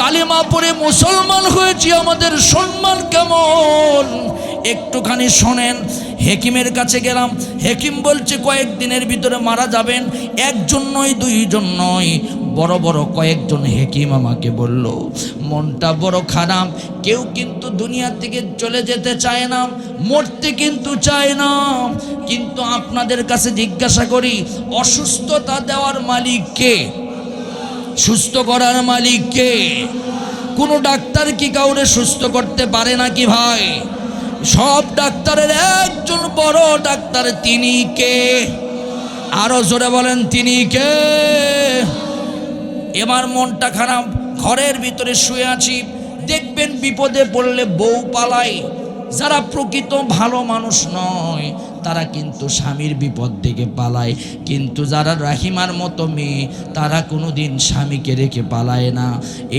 Speaker 1: কালেমা পড়ে মুসলমান হয়েছি আমাদের সম্মান কেমন, একটুখানি শোনেন। হেকিমের কাছে গেলাম। হেকিম বলছে, কয়েকদিনের ভিতরে মারা যাবেন। একজন নয়, দুইজন নয়, বড় বড় কয়েকজন হেকিম আমাকে বলল। মনটা বড় খারাপ। কেউ কিন্তু দুনিয়া থেকে চলে যেতে চায় না, মরতে কিন্তু চায় না। কিন্তু আপনাদের কাছে জিজ্ঞাসা করি, অসুস্থতা দেওয়ার মালিক কে? সুস্থ করার মালিক কে? কোনো ডাক্তার কি কাউরে সুস্থ করতে পারে নাকি ভাই? সব ডাক্তারের একজন বড় ডাক্তার, তিনি কে? আরো জোরে বলেন, তিনি কে? এবার মনটা খারাপ, ঘরের ভিতরে শুয়ে আছি। দেখবেন বিপদে পড়লে বউ পালায়। যারা প্রকৃত ভালো মানুষ নয় তারা কিন্তু স্বামীর বিপদ থেকে পালায়, কিন্তু যারা রাহিমার মতো মেয়ে তারা কোনোদিন স্বামীকে রেখে পালায় না।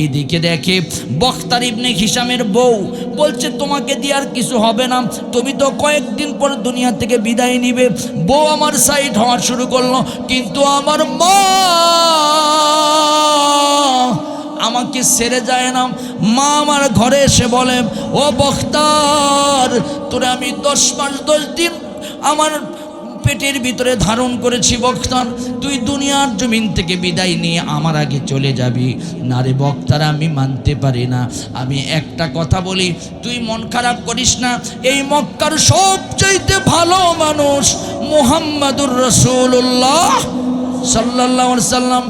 Speaker 1: এই দিকে দেখে বখতার ইবনে হিশামের বউ বলছে, তোমাকে দিয়ে আর কিছু হবে না, তুমি তো কয়েকদিন পর দুনিয়া থেকে বিদায় নিবে। বউ আমার সাইড হওয়া শুরু করলো, কিন্তু আমার মা আমাকে ছেড়ে যায় না। মা আমার ঘরে এসে বলে, ও বখতার, তোরে আমি 10 মাস 10 দিন আমার পেটের ভিতরে ধারণ করেছি বখতার, তুই দুনিয়ার জমিন থেকে বিদায় নিয়ে আমার আগে চলে যাবি না রে বখতার, আমি মানতে পারি না। আমি একটা কথা বলি, তুই মন খারাপ করিস না। এই মক্কার সবচাইতে ভালো মানুষ মুহাম্মাদুর রাসূলুল্লাহ সাল্লাল্লাহু আলাইহি সাল্লাম।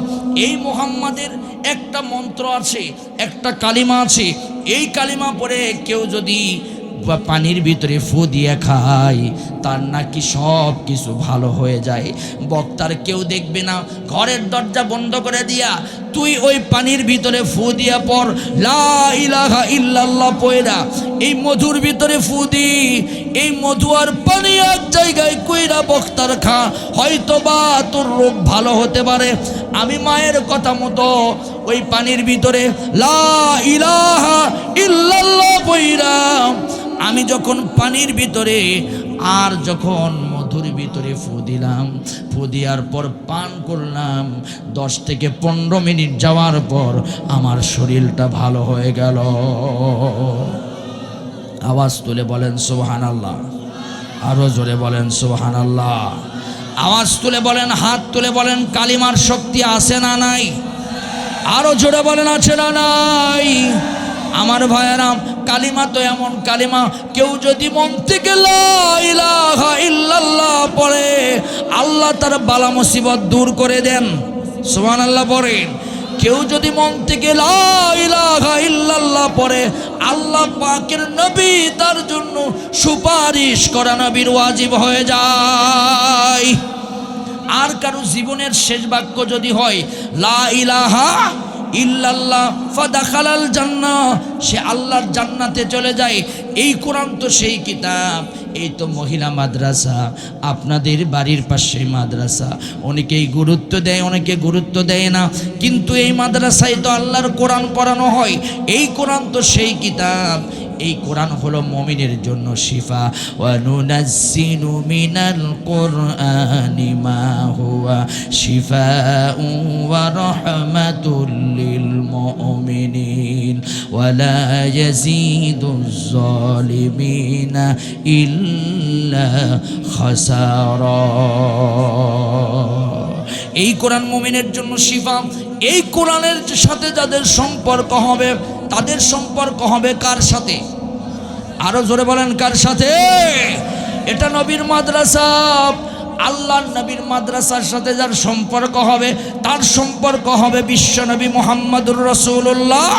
Speaker 1: এই মুহাম্মাদের একটা মন্ত্র আছে, একটা কালিমা আছে। এই কালিমা পড়ে কেউ যদি পানির ভিতরে ফু দিয়ে খায় তার নাকি সব কিছু ভালো হয়ে যায়। বক্তার কেউ দেখবে না, ঘরের দরজা বন্ধ করে দিয়া তুই ওই পানির ভিতরে ফু দিয়া পর লা ইলাহা ইল্লাল্লাহ পয়রা এই মধুর ভিতরে ফু দি, এই মধু আর পানি এক জায়গায় কইরা বক্তার খা, হয়তো বা তোর রোগ ভালো হতে পারে। আমি মায়ের কথা মতো ওই পানির ভিতরে লা ইলাহা ইল্লাল্লাহ পয়রা আমি যখন পানির ভিতরে আর যখন মধুর ভিতরে ফু দিলাম, ফু দেওয়ার পর পান করলাম, 10 থেকে 15 মিনিট যাওয়ার পর আমার শরীরটা ভালো হয়ে গেল। আওয়াজ তুলে বলেন সুবহানাল্লাহ, আরো জোরে বলেন সুবহানাল্লাহ। আওয়াজ তুলে বলেন, হাত তুলে বলেন, কালিমার শক্তি আছে না নাই? আরো জোরে বলেন আছে না নাই? আমার ভাইয়েরা, কালিমা তো এমন কালিমা, কেউ যদি মন থেকে লা ইলাহা ইল্লাল্লাহ পড়ে আল্লাহ তার বালা মুসিবত দূর করে দেন। সুবহানাল্লাহ পড়েন। কেউ যদি মন থেকে লা ইলাহা ইল্লাল্লাহ পড়ে আল্লাহ পাকের নবী তার জন্য সুপারিশ করা নবীর ওয়াজিব হয়ে যায়। আর কারো জীবনের শেষ বাক্য যদি হয় লা ইলাহা ইল্লাল্লাহ ফাদাখালাল জান্নাহ, সে আল্লাহর জান্নাতে চলে যায়। এই কোরআন তো সেই কিতাব। এই তো মহিলা মাদ্রাসা, আপনাদের বাড়ির পাশে মাদ্রাসা, অনেকেই গুরুত্ব দেয়, অনেকে গুরুত্ব দেয় না, কিন্তু এই মাদ্রাসায় তো আল্লাহর কোরআন পড়ানো হয়। এই কোরআন তো সেই কিতাব। এই কোরআন হলো মুমিনের জন্য শিফা। ওয়া নুনাজ্জিলু মিনাল কুরআনি মা হুয়া শিফাউ ওয়া রাহমাতুল লিল মুমিনিন ওয়া লা ইয়াজিদুজ যালিমিনা ইল্লা খাসারা। এই কোরআন মুমিনের জন্য শিফা। এই কোরআনের সাথে যাদের সম্পর্ক হবে তাদের সম্পর্ক হবে কার সাথে? আরো জোরে বলেন কার সাথে? এটা নবীর মাদ্রাসা। আল্লাহর নবীর মাদ্রাসার সাথে যার সম্পর্ক হবে তার সম্পর্ক হবে বিশ্বনবী মুহাম্মদুর রাসূলুল্লাহ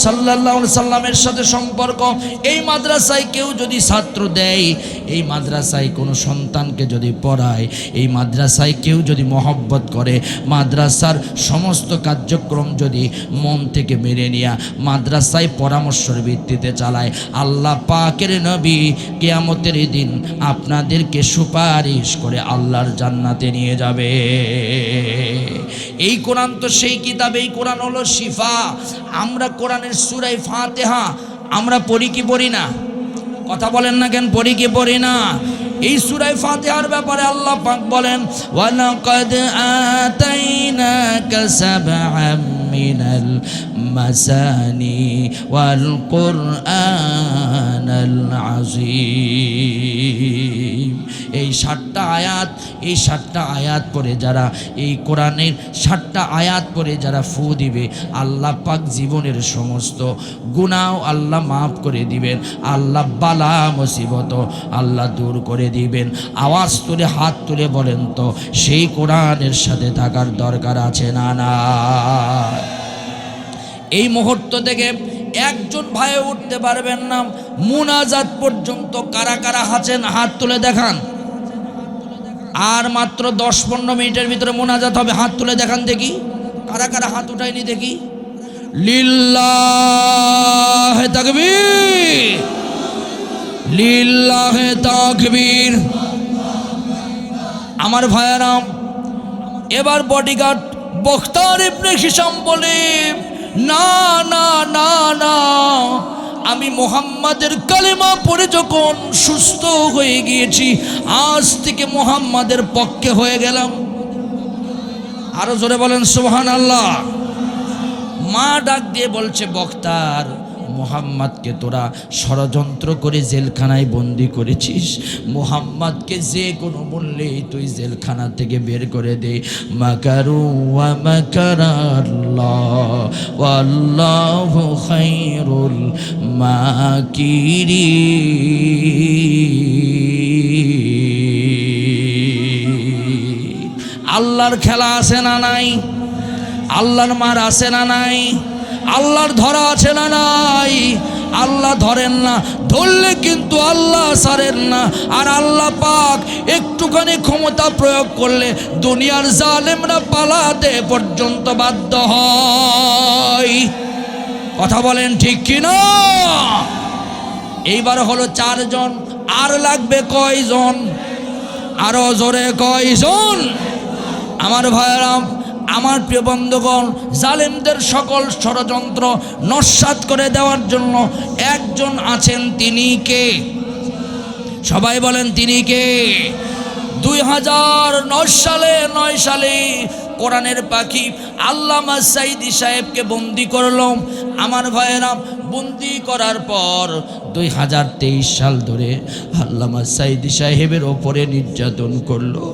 Speaker 1: সাল্লাল্লাহু আলাইহি সাল্লামের সাথে সম্পর্ক। এই মাদ্রাসায় কেউ যদি ছাত্র দেয়, এই মাদ্রাসায় কোনো সন্তানকে যদি পড়ায়, এই মাদ্রাসায় কেউ যদি মহব্বত করে, মাদ্রাসার সমস্ত কার্যক্রম যদি মন থেকে মেনে নিয়া মাদ্রাসায় পরামর্শের ভিত্তিতে চালায়, আল্লাহ পাকের নবী কিয়ামতের দিন আপনাদেরকে সুপারিশ করে আল্লাহর জান্নাতে নিয়ে যাবে। এই কোরআন তো সেই কিতাব। এই কোরআন হলো শিফা। আমরা কোরআনের সূরা ফাতিহা আমরা পড়ি কি পড়ি না? কথা বলেন না কেন? পড়ি কি পড়ি না? এই সূরা ফাতিহার ব্যাপারে আল্লাহ পাক বলেন, ওয়া লাকাদ আতাইনাকা সাবআম মিনাল মাসানি ওয়াল কুরআনাল আযীম। এই 7টা আয়াত, এই 7টা আয়াত পড়ে যারা এই কোরআনের 7টা আয়াত পড়ে যারা ফু দিবে, আল্লাহ পাক জীবনের সমস্ত গুনাহ আল্লাহ মাফ করে দিবেন। আল্লাহ বালা মুসিবত আল্লাহ দূর করে দিবেন। আওয়াজ তুলে হাত তুলে বলেন তো, সেই কোরআনের সাথে থাকার দরকার আছে না? না। এই মুহূর্ত থেকে একজন ভাই উঠতে পারবেন না, মুনাজাত পর্যন্ত কারা কারা আছেন হাত তুলে দেখান। আর মাত্র 10-15 মিনিটের ভিতরে মুনাজাত হবে। হাত তুলে দেখান দেখি, কারা কারা হাত উঠায়নি দেখি। লিল্লাহে তাকবীর, লিল্লাহে তাকবীর। আমার ভাইয়েরা, এবার বডিগার্ড বখতার ইবনে হিশাম বলে, না না না না, আমি মুহাম্মাদের কালেমা পড়ে যখন সুস্থ হয়ে গিয়েছি, আজ থেকে মুহাম্মাদের পক্ষে হয়ে গেলাম। আরো জোরে বলেন সুবহানাল্লাহ। মা ডাক দিয়ে বলছে, বক্তার, মুহাম্মাদকে তোরা ষড়যন্ত্র করে জেলখানায় বন্দি করেছিস, মুহাম্মাদকে যে কোনো মূল্যে তুই জেলখানা থেকে বের করে দে। মাকারু ওয়া মাকারাল্লাহ ওয়াল্লাহু খায়রুল মাকিরিন। আল্লাহর খেলা আছে না নাই? আল্লাহর মার আছে না নাই? আল্লাহর ধরা আছে না নাই? আল্লাহ ধরেন না, ধরলে কিন্তু আল্লাহ ছাড়েন না। আর আল্লাহ পাক একটুখানি ক্ষমতা প্রয়োগ করলে দুনিয়ার জালেমরা পালাতে পর্যন্ত বাধ্য হয়। কথা বলেন ঠিক কিনা? এইবার হলো 4 জন, আর লাগবে কয়জন? আরো জোরে কয়জন? আমার ভাইয়েরা, আমার প্রিয় বন্ধুগণ, জালেমদের সকল ষড়যন্ত্র নস্যাৎ করে দেওয়ার জন্য একজন আছেন। তিনি কে? সবাই বলেন তিনি কে? 2009 সালে কোরআনের পাখি আল্লামা সাঈদী সাহেবকে বন্দি করলো। আমার ভাইয়েরা, বন্দি করার পর 2023 সাল ধরে আল্লামা সাঈদী সাহেবের ওপরে নির্যাতন করলো,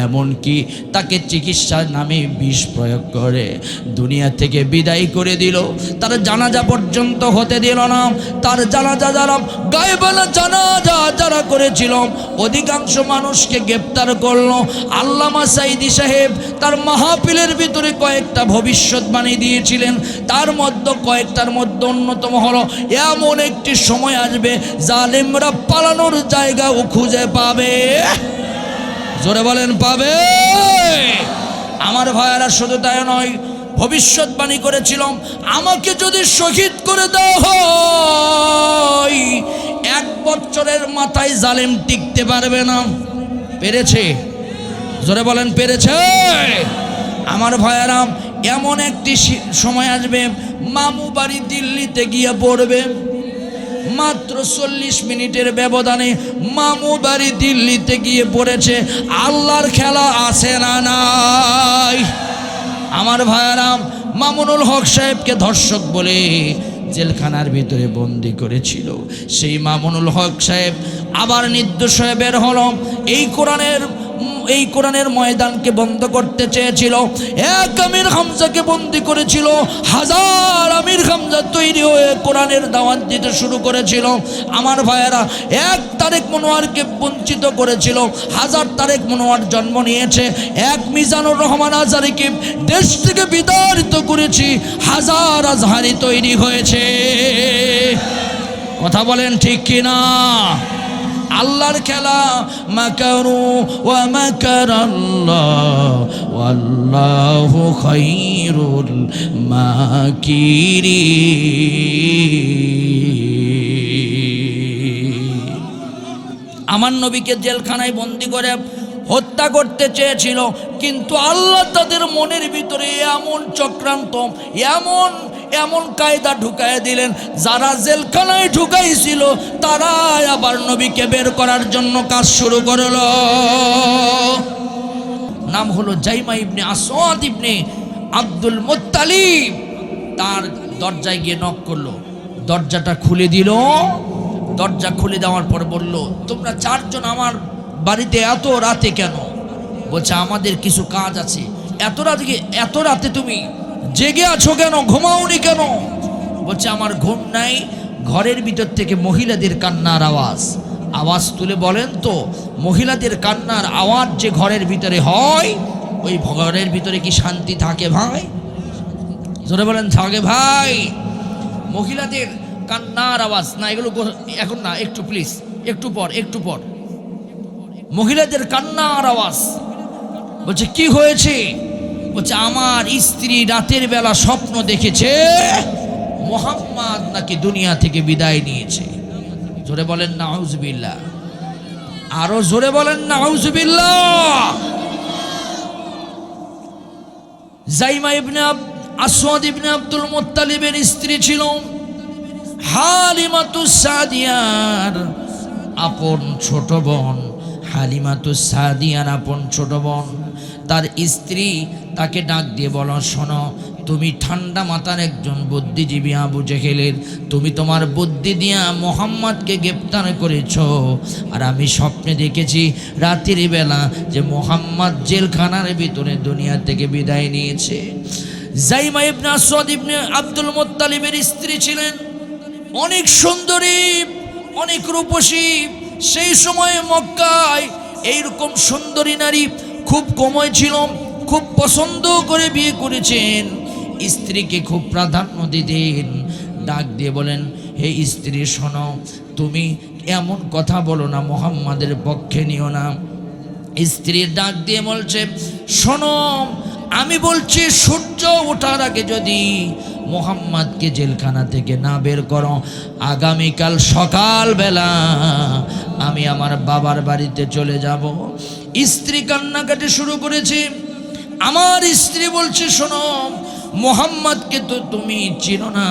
Speaker 1: এমনকি তাকে চিকিৎসার নামে বিষ প্রয়োগ করে দুনিয়া থেকে বিদায় করে দিল। তার জানাজা পর্যন্ত হতে দিল না। তার জানাজা যারা গায়েবানা জানাজা যারা করেছিল অধিকাংশ মানুষকে গ্রেপ্তার করলো। আল্লামা সাঈদী সাহেব তার মাহফিলের ভিতরে কয়েকটা ভবিষ্যৎবাণী দিয়েছিলেন। তার মধ্যে কয়েকটার মধ্যে অন্যতম হলো, এমন একটি সময় আসবে জালেমরা পালানোর জায়গাও খুঁজে পাবে। জোরে বলেন পাবে। আমার ভাইয়েরা, শুধু তাই নয়, ভবিষ্যৎবাণী করেছিলাম, আমাকে যদি শহীদ করে দেওয়া হয় 1 বছরের মাথায় জালেম টিকতে পারবে না। পেরেছে? জোরে বলেন পেরেছে? আমার ভাইয়েরা, এমন একটি সময় আসবে মামু বাড়ি দিল্লিতে গিয়ে পড়বে। মাত্র 40 মিনিটের ব্যবধানে মামু বাড়ি দিল্লিতে গিয়ে পড়েছে। আল্লাহর খেলা আছে না নাই? আমার ভাইয়েরা, মামুনুল হক সাহেবকে ধর্ষক বলে জেলখানার ভিতরে বন্দি করেছিল। সেই মামুনুল হক সাহেব আবার নির্দোষ হয়ে বের হলো। এই কোরআনের ময়দানকে বন্ধ করতে চেয়েছিল। এক আমির হামজাকে বন্দি করেছিল। 1000 আমির হামজা তৈরি হয়ে কোরআনের দাওয়াত দিতে শুরু করেছিল। আমার ভাইয়েরা, 1 তারেক মনোয়ারকে বঞ্চিত করেছিল। 1000 তারেক মনোয়ার জন্ম নিয়েছে। 1 মিজানুর রহমান আজহারিকে দেশ থেকে বিতাড়িত করেছি। 1000 আজহারি তৈরি হয়েছে। কথা বলেন ঠিক কিনা? আল্লাহর খেলা। মাকারু ওয়া মাকারাল্লাহ ওয়াল্লাহু খায়রুল মাকিরিন। আমার নবীকে জেলখানায় বন্দি করে হত্যা করতে চেয়েছিল, কিন্তু আল্লাহ তাদের মনের ভিতরে এমন চক্রান্ত, এমন কায়দা ঢুকায় দিলেন, যারা জেলখানায় ঢুকাইছিল তারাই আবার নবীকে বের করার জন্য কাজ শুরু করল। নাম হলো জাইমা ইবনে আসওয়াদ ইবনে আব্দুল মুত্তালিব। তার দরজায় গিয়ে নক করলো, দরজাটা খুলে দিল। দরজা খুলে দেওয়ার পর বলল, তোমরা 4 জন আমার বাড়িতে এত রাতে কেন? বলছে, আমাদের কিছু কাজ আছে। এত রাতে তুমি জেগে আছো কেন? ঘুমাওনি কেন? বলছে, আমার ঘুম নাই। ঘরের ভিতর থেকে মহিলাদের কান্নার আওয়াজ তুলে বলেন তো, মহিলাদের কান্নার আওয়াজ যে ঘরের ভিতরে হয়, ওই ঘরের ভিতরে কি শান্তি থাকে ভাই? জোরে বলেন থাকে ভাই? মহিলাদের কান্নার আওয়াজ না, এগুলো এখন না, একটু প্লিজ, একটু পর। মহিলাদের কান্নার আওয়াজ। বলছে, কি হয়েছে? বলছে, আমার স্ত্রী রাতের বেলা স্বপ্ন দেখেছে মুহাম্মদ নাকি দুনিয়া থেকে বিদায় নিয়েছে। জোরে বলেন নাউজুবিল্লাহ। আরো জোরে বলেন নাউজুবিল্লাহ। জাইমা ইবনে আসওয়াদ ইবনে আব্দুল মুত্তালিবের স্ত্রী ছিল হালিমাতুস সাদিয়ার আপন ছোট বোন। হালিমাতুস সাদিয়ার আপন ছোট বোন। তার স্ত্রী তাকে ডাক দিয়ে বলো, শোনো, তুমি ঠান্ডা মাথার একজন বুদ্ধিজীবী আবু জেহেলের, তুমি তোমার বুদ্ধি দিয়া মুহাম্মদকে গ্রেপ্তার করেছ। আর আমি স্বপ্নে দেখেছি রাতের বেলা যে মুহাম্মদ জেলখানার ভিতরে দুনিয়া থেকে বিদায় নিয়েছে। জাইমা ইবনে আসওয়াদ ইবনে আব্দুল মুত্তালিবের স্ত্রী ছিলেন অনেক সুন্দরী, অনেক রূপসী। সেই সময়ে মক্কায় এইরকম সুন্দরী নারী খুব কমই ছিল। খুব পছন্দ করে বিয়ে করেছেন, স্ত্রীকে খুব প্রাধান্য দিতেন। ডাক দিয়ে বলেন, হে স্ত্রী শোনো, তুমি এমন কথা বলো না, মুহাম্মাদের পক্ষে নিও না। স্ত্রীর ডাক দিয়ে বলছে, শোনো, আমি বলছি সূর্য ওঠার আগে যদি মুহাম্মাদকে জেলখানা থেকে না বের করো, আগামীকাল সকালবেলা আমি আমার বাবার বাড়িতে চলে যাব। স্ত্রী কান্নাকাটি শুরু করেছে। আমার স্ত্রী বলছে, শোনো, মুহাম্মাদকে তো তুমি চিনো না,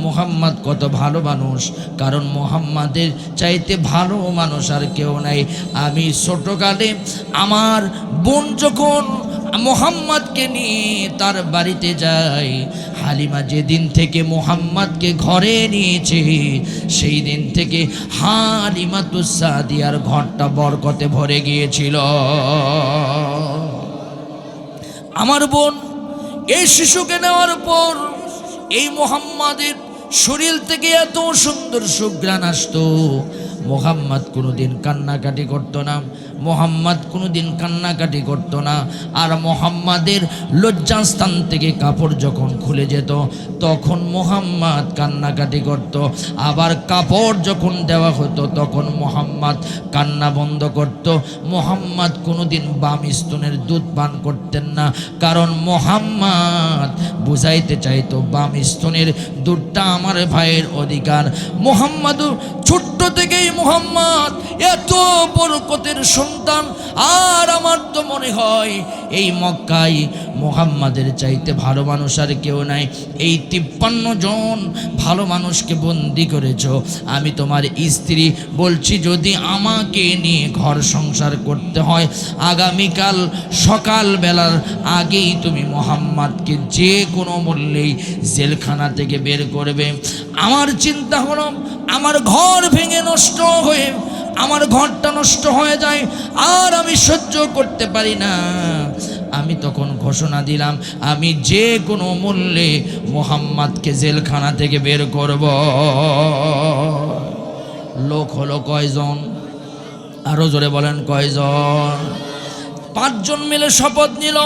Speaker 1: মুহাম্মদ কত ভালো মানুষ, কারণ মুহাম্মাদের চাইতে ভালো মানুষ আর কেউ নাই। আমি ছোটকালে আমার বোন যখন মুহাম্মাদকে নিয়ে তার বাড়িতে যাই, হালিমা যেদিন থেকে মুহাম্মাদকে ঘরে নিয়েছে সেই দিন থেকে হালিমাতুস সাদিয়ার ঘরটা বরকতে ভরে গিয়েছিল। আমার বোন এই শিশুকে নেওয়ার পর এই মুহাম্মাদের শরীর থেকে এত সুন্দর সুঘ্রাণ আসতো। মুহাম্মদ কোনোদিন কান্নাকাটি করতো না, মুহাম্মদ কোনোদিন কান্নাকাটি করতো না। আর মুহাম্মাদের লজ্জাস্থান থেকে কাপড় যখন খুলে যেত তখন মুহাম্মদ কান্নাকাটি করত। আবার কাপড় যখন দেওয়া হতো তখন মুহাম্মদ কান্না বন্ধ করত। মুহাম্মদ কোনোদিন বাম স্তনের দুধ পান করতেন না, কারণ মুহাম্মদ বুঝাইতে চাইতো বাম স্তনের দুধটা আমার ভাইয়ের অধিকার। মুহাম্মদ ছোট্ট থেকেই মুহাম্মদ এত বরকতের সন্তান। আর আমার তো মনে হয় এই মক্কায় মুহাম্মাদের চাইতে ভালো মানুষ আর কেউ নাই। এই 53 জন ভালো মানুষকে বন্দি করেছ। আমি তোমার স্ত্রী বলছি, যদি আমাকে নিয়ে ঘর সংসার করতে হয়, আগামীকাল সকালবেলার আগেই তুমি মুহাম্মাদকে যে কোনো মূল্যেই জেলখানা থেকে বের করবে। আমার চিন্তা হলো, আমার ঘর ভেঙে নষ্ট হয়ে আমার ঘরটা নষ্ট হয়ে যায়, আর আমি সহ্য করতে পারি না। আমি তখন ঘোষণা দিলাম, আমি যে কোনো মূল্যে মুহাম্মাদকে জেলখানা থেকে বের করব। লোক হলো কয়জন? আরো জোরে বলেন কয়জন? 5 জন মিলে শপথ নিল।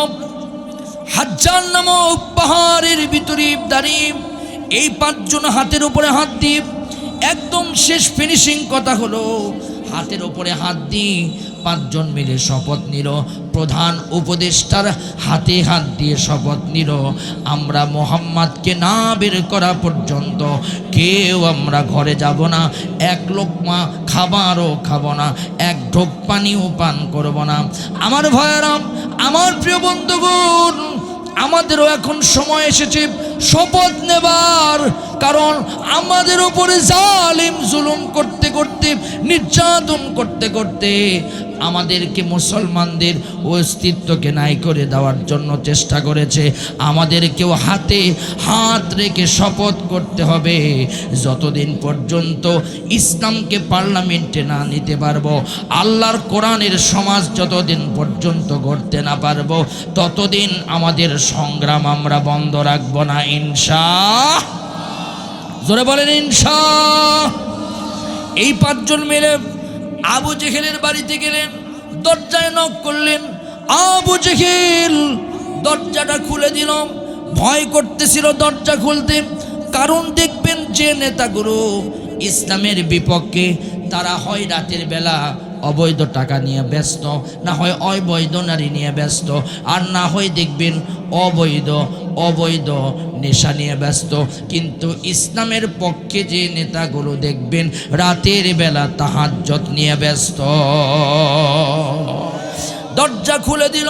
Speaker 1: হাজ্জাজ নামক পাহাড়ের ভিতরে দাঁড়িয়ে এই 5 জন হাতের উপরে হাত দিয়ে, একদম শেষ ফিনিশিং কথা হলো, হাতের উপরে হাত দিয়ে 5 জন মিলে শপথ নিল। প্রধান উপদেষ্টার হাতে হাত দিয়ে শপথ নিল, আমরা মুহাম্মাদকে না বের করা পর্যন্ত কেউ আমরা ঘরে যাব না, 1 লোকমা খাবারও খাবো না, 1 ঢোক পানিও পান করব না। আমার ভাইয়েরা, আমার প্রিয় বন্ধুগণ, আমাদেরও এখন সময় এসেছে শপথ নেবার। কারণ আমাদের উপরে জালিম জুলুম করতে করতে, নির্যাতন করতে করতে আমাদেরকে মুসলমানদের অস্তিত্বকে নাই করে দেওয়ার জন্য চেষ্টা করেছে। আমাদেরকেও হাতে হাত রেখে শপথ করতে হবে, যতদিন পর্যন্ত ইসলামকে পার্লামেন্টে না নিতে পারবো, আল্লাহর কোরআনের সমাজ যতদিন পর্যন্ত গড়তে না পারবো, ততদিন আমাদের সংগ্রাম আমরা বন্ধ রাখবো না, ইনশাআল্লাহ। জোরে বলেন ইনশাআল্লাহ। এই 5 জন মিলে আবু জেহেলের বাড়িতে গেলেন, দরজায় নক করলেন। আবু জেহেল দরজাটা খুলে দিল। ভয় করতেছিল দরজা খুলতে, কারণ দেখবেন যে নেতাগুলো ইসলামের বিপক্ষে, তারা হয় রাতের বেলা অবৈধ টাকা নিয়ে ব্যস্ত, না হয় অবৈধ নারী নিয়ে ব্যস্ত, আর না হয় দেখবেন অবৈধ নেশা নিয়ে ব্যস্ত। কিন্তু ইসলামের পক্ষে যে নেতাগুলো দেখবেন রাতের বেলা তাহাজ্জুদ নিয়ে ব্যস্ত। দরজা খুলে দিল,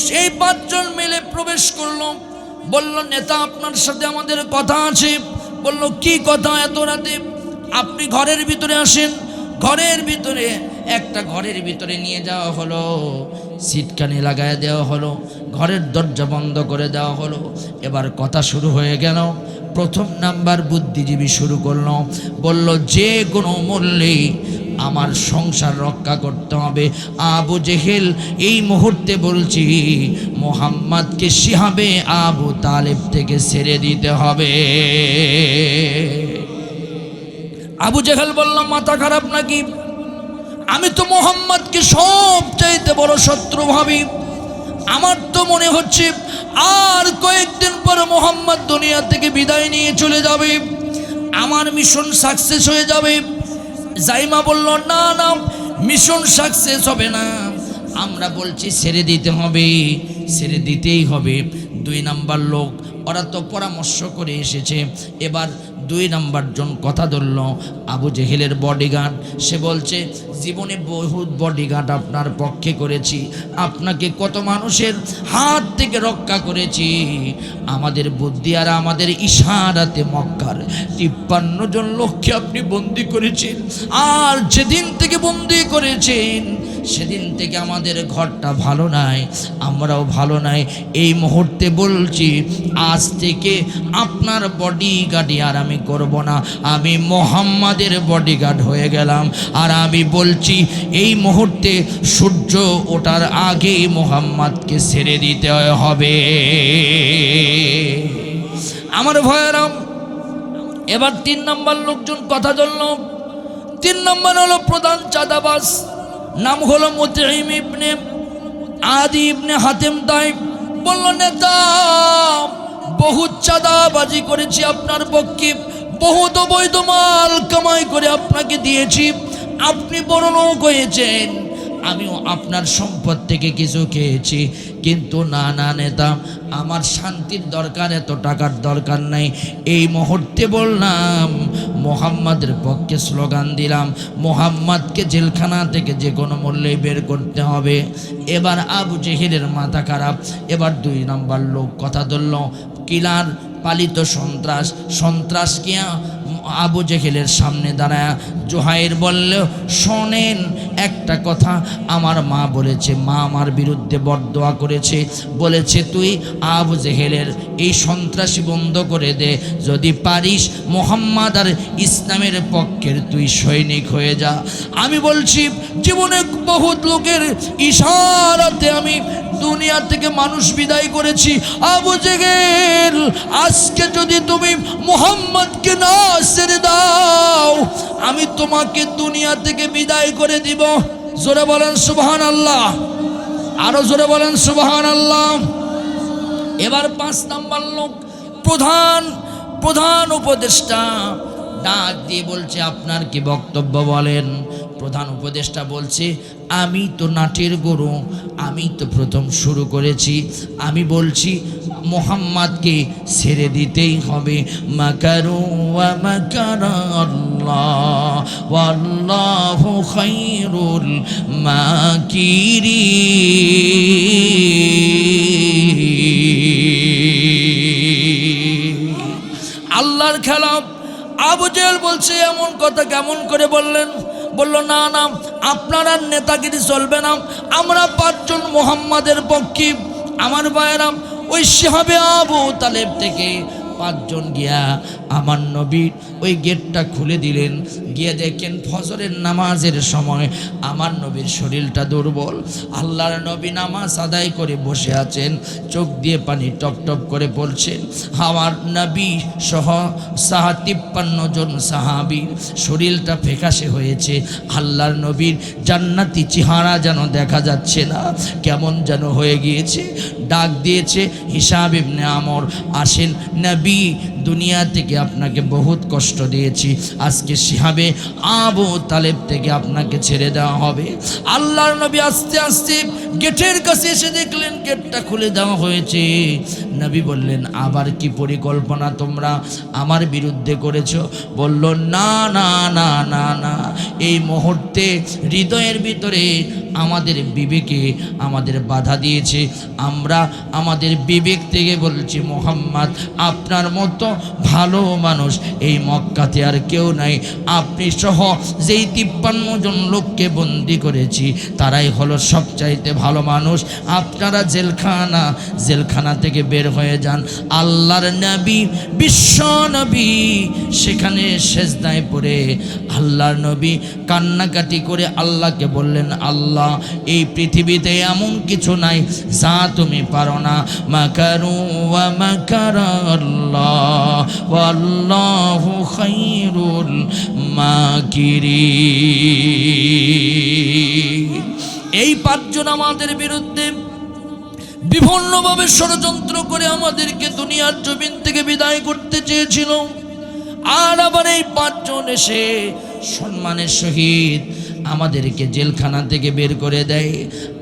Speaker 1: সেই 5 জন মিলে প্রবেশ করলো। বলল, নেতা আপনার সাথে আমাদের কথা আছে। বলল, কি কথা এত রাতে? আপনি ঘরের ভিতরে আসেন। ঘরের ভিতরে একটা ঘরের ভিতরে নিয়ে যাওয়া হলো, সিটকানি লাগায় দেওয়া হলো, ঘরের দরজা বন্ধ করে দেওয়া হলো। এবার কথা শুরু হয়ে গেল। প্রথম নাম্বার বুদ্ধিজীবী শুরু করলো, বলল, যে কোনো মূল্যেই আমার সংসার রক্ষা করতে হবে। আবু জেহেল, এই মুহূর্তে বলছি, মুহাম্মাদকে শিহাবে আবু তালেব থেকে ছেড়ে দিতে হবে। আবু জেহেল বলল, মাথা খারাপ নাকি? আমি তো মুহাম্মাদকে সবচাইতে বড় শত্রু ভাবি। আমার তো মনে হচ্ছে আর কয়েকদিন পর মুহাম্মদ দুনিয়া থেকে বিদায় নিয়ে চলে যাবে। আমার মিশন সাকসেস হয়ে যাবে। জাইমা বলল, না না, মিশন সাকসেস হবে না, আমরা বলছি ছেড়ে দিতে হবে, ছেড়ে দিতেই হবে। 2 নাম্বার লোক, ওরা তো পরামর্শ করে এসেছে। এবার 2 নাম্বার জন কথা ধরল, আবু জেহেলের বডিগার্ড। সে বলছে, জীবনে বহুত বডিগার্ড আপনার পক্ষে করেছি, আপনাকে কত মানুষের হাত থেকে রক্ষা করেছি। আমাদের বুদ্ধি আর আমাদের ইশারাতে মক্কার 53 জন লোককে আপনি বন্দি করেছেন। আর যেদিন থেকে বন্দি করেছেন সেদিন থেকে আমাদের ঘরটা ভালো নাই, আমরাও ভালো নাই। এই মুহূর্তে বলছি, আজ থেকে আপনার বডিগার্ড আর আমি করব না, আমি মুহাম্মাদের বডিগার্ড হয়ে গেলাম। আর আমি বলছি, এই মুহূর্তে সূর্য ওঠার আগেই মুহাম্মাদকে ছেড়ে দিতে হবে। আমার ভয়েরাম, এবার 3 নম্বর লোকজন কথা ধরল। 3 নম্বর হলো প্রধান চাঁদাবাজ, নাম হলো মুতঈম ইবনে আদি ইবনে হাতেম তাই। বলল, নেতা, বহুত চাঁদাবাজি করেছি আপনার পক্ষে, বহুত অবৈধ মাল কামাই করে আপনাকে দিয়েছি, আপনি বড় লোক হয়েছেন, আমিও আপনার সম্পদ থেকে কিছু খেয়েছি। কিন্তু না না নেতা, আমার শান্তির দরকার, এত টাকার দরকার নাই। এই মুহূর্তে বললাম, মুহাম্মাদের পক্ষে স্লোগান দিলাম, মুহাম্মাদকে জেলখানা থেকে যে কোনো মূল্যে বের করতে হবে। এবার আবু জেহেলের মাথা খারাপ। এবার 2 নম্বর লোক কথা ধরল, কিলার পালিত সন্ত্রাস। সন্ত্রাসকে আবু জেহেলের সামনে দাঁড়ায় জোহাইর বলল, শোনেন একটা কথা, আমার মা বলেছে, মা আমার বিরুদ্ধে বরদোয়া করেছে, বলেছে তুই আবু জেহেলের এই সন্ত্রাসী বন্ধ করে দে, যদি পারিস মুহাম্মদ আর ইসলামের পক্ষের তুই সৈনিক হয়ে যা। আমি বলছি, জীবনে বহুত লোকের ইশারাতে আমি দুনিয়া থেকে মানুষ বিদায় করেছি। আবু জেহেল, আজকে যদি তুমি মুহাম্মদকে না ছেড়ে দাও, আমি তোমাকে দুনিয়া থেকে বিদায় করে দিব। জোরে বলেন সুবহানাল্লাহ, আরো জোরে বলেন সুবহানাল্লাহ। এবার 5 নম্বর লোক, প্রধান উপদেষ্টা ডাক দিয়ে বলছে, আপনার কি বক্তব্য বলেন। প্রধান উপদেষ্টা বলছে, আমি তো নাটের গরু, আমি তো প্রথম শুরু করেছি, আমি বলছি মুহাম্মাদকে ছেড়ে দিতেই হবে। মাকারু ওয়া মাকারাল্লাহ ওয়াল্লাহু খায়রুল মাকিরিন। আল্লাহর খেলা। আবু জেহেল বলছে, এমন কথা কেমন করে বললেন? বলল, না না, আপনার আর নেতাগিরি চলবে না, আমরা 5 জন মুহাম্মাদের পক্ষে। আমার ভাইয়েরা, ওই শিহাবে আবু তালেব থেকে 5 জন গিয়া আমার নবীর ওই গেটটা খুলে দিলেন। গিয়ে দেখেন ফজরের নামাজের সময় আমার নবীর শরীরটা দুর্বল। আল্লাহর নবী নামাজ আদায় করে বসে আছেন, চোখ দিয়ে পানি টপ টপ করে পড়ছেন। আমার নবী সহ 53 জন সাহাবীর শরীরটা ফ্যাকাশে হয়েছে। আল্লাহর নবীর জান্নাতি চেহারা যেন দেখা যাচ্ছে না, কেমন যেন হয়ে গিয়েছে। ডাক দিয়েছে হিসাব ইবনে আমর, আসেন নবী, দুনিয়া থেকে আপনাকে বহুত কষ্ট দিয়েছি, আজকে শিহাবে আবু তালেব থেকে আপনাকে ছেড়ে দেওয়া হবে। আল্লাহর নবী আস্তে আস্তে গেটের কাছে এসে দেখলেন গেটটা খুলে দেওয়া হয়েছে। নবী বললেন, আবার কি পরিকল্পনা তোমরা আমার বিরুদ্ধে করেছো? বলল, না না না না না, এই মুহূর্তে হৃদয়ের ভিতরে আমাদের বিবেকে আমাদের বাধা দিয়েছে। আমরা আমাদের বিবেক থেকে বলছি, মুহাম্মদ আপনার মতো ভালো মানুষ এই মক্কাতে আর কেউ নাই। আপনি সহ যেই 53 জন লোককে বন্দি করেছি তারাই হলো সবচাইতে ভালো মানুষ। আপনারা জেলখানা থেকে বের হয়ে যান। আল্লাহর নবী, বিশ্ব নবী সেখানে সেজদায় পড়ে আল্লাহর নবী কান্নাকাটি করে আল্লাহকে বললেন, আল্লাহ, এই পৃথিবীতে এমন কিছু নাই যা তুমি পারো না। মাকারু ওয়া মাকারাল্লাহ ওয়াল্লাহু খায়রুল মাকিরিন। এই 5 জন আমাদের বিরুদ্ধে বিভিন্নভাবে ষড়যন্ত্র করে আমাদেরকে দুনিয়ার জমিন থেকে বিদায় করতে চেয়েছিল। আর আবার এই 5 জন এসে সম্মানের সহিত আমাদেরকে জেলখানা থেকে বের করে দেয়।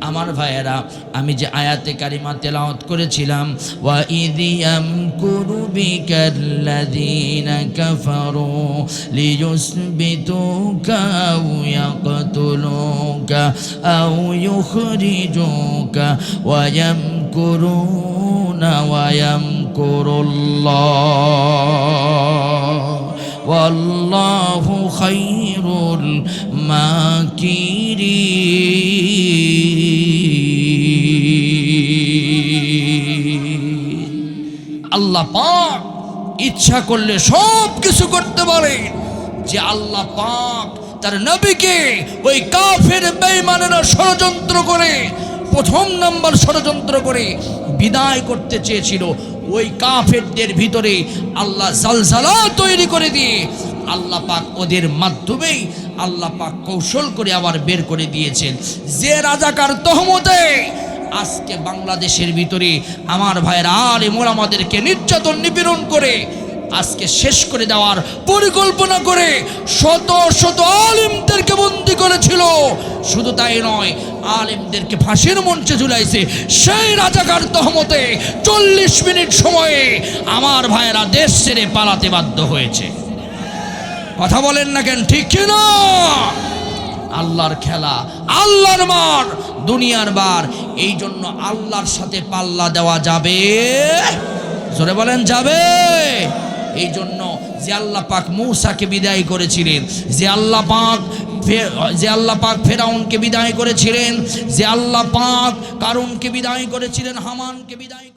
Speaker 1: আমার ভাইয়েরা, আমি যে আয়াতে কারিমা তেলাওয়াত করেছিলাম, ওয়া ইদিয়াম কুরু বিকাল্লাযীনা কাফারু লিয়ুসবিতুকা আও ইয়াকতুলুকা আও ইউখরিজুকা ওয়া ইয়ামকুরুনা ওয়া ইয়ামকুরুল্লাহ ওয়াল্লাহু খায়রুল মাকিরিন। আল্লাহ পাক ইচ্ছা করলে সব কিছু করতে পারে। যে আল্লাহ পাক তার নবীকে ওই কাফের বেঈমানেরা ষড়যন্ত্র করে, প্রথম নাম্বার ষড়যন্ত্র করে বিদায় করতে চেয়েছিল, ওই কাফেরদের ভিতরে আল্লাহ জালজালা তৈরি করে দিয়ে আল্লাহ পাক ওদের মাধ্যমেই আল্লাহ পাক কৌশল করে আবার বের করে দিয়েছেন। যে রাজাকার তহমতে আজকে বাংলাদেশের ভিতরে আমার ভাইয়ের আলেম ওলামাদেরকে নির্যাতন নিপীড়ন করে আজকে শেষ করে দেওয়ার পরিকল্পনা করে শত শত আলেমদেরকে বন্দী করেছিল। শুধু তাই নয়, আলেমদেরকে ফাঁসির মঞ্চে ঝুলাইছে। সেই রাজাকার তহমতে 40 মিনিট সময়ে আমার ভাইয়েরা দেশ ছেড়ে পালাতে বাধ্য হয়েছে। কথা বলেন না কেন? ঠিক কিনা? আল্লাহর খেলা, আল্লাহর মার, দুনিয়ার বার। এই জন্য আল্লাহর সাথে পাল্লা দেওয়া যাবে? জোরে বলেন, যাবে? এই জন্য যে আল্লাহ পাক মূসাকে বিদায় করেছিলেন, যে আল্লাহ পাক ফেরাউনকে বিদায় করেছিলেন, যে আল্লাহ পাক কারুনকে বিদায় করেছিলেন, হামানকে বিদায়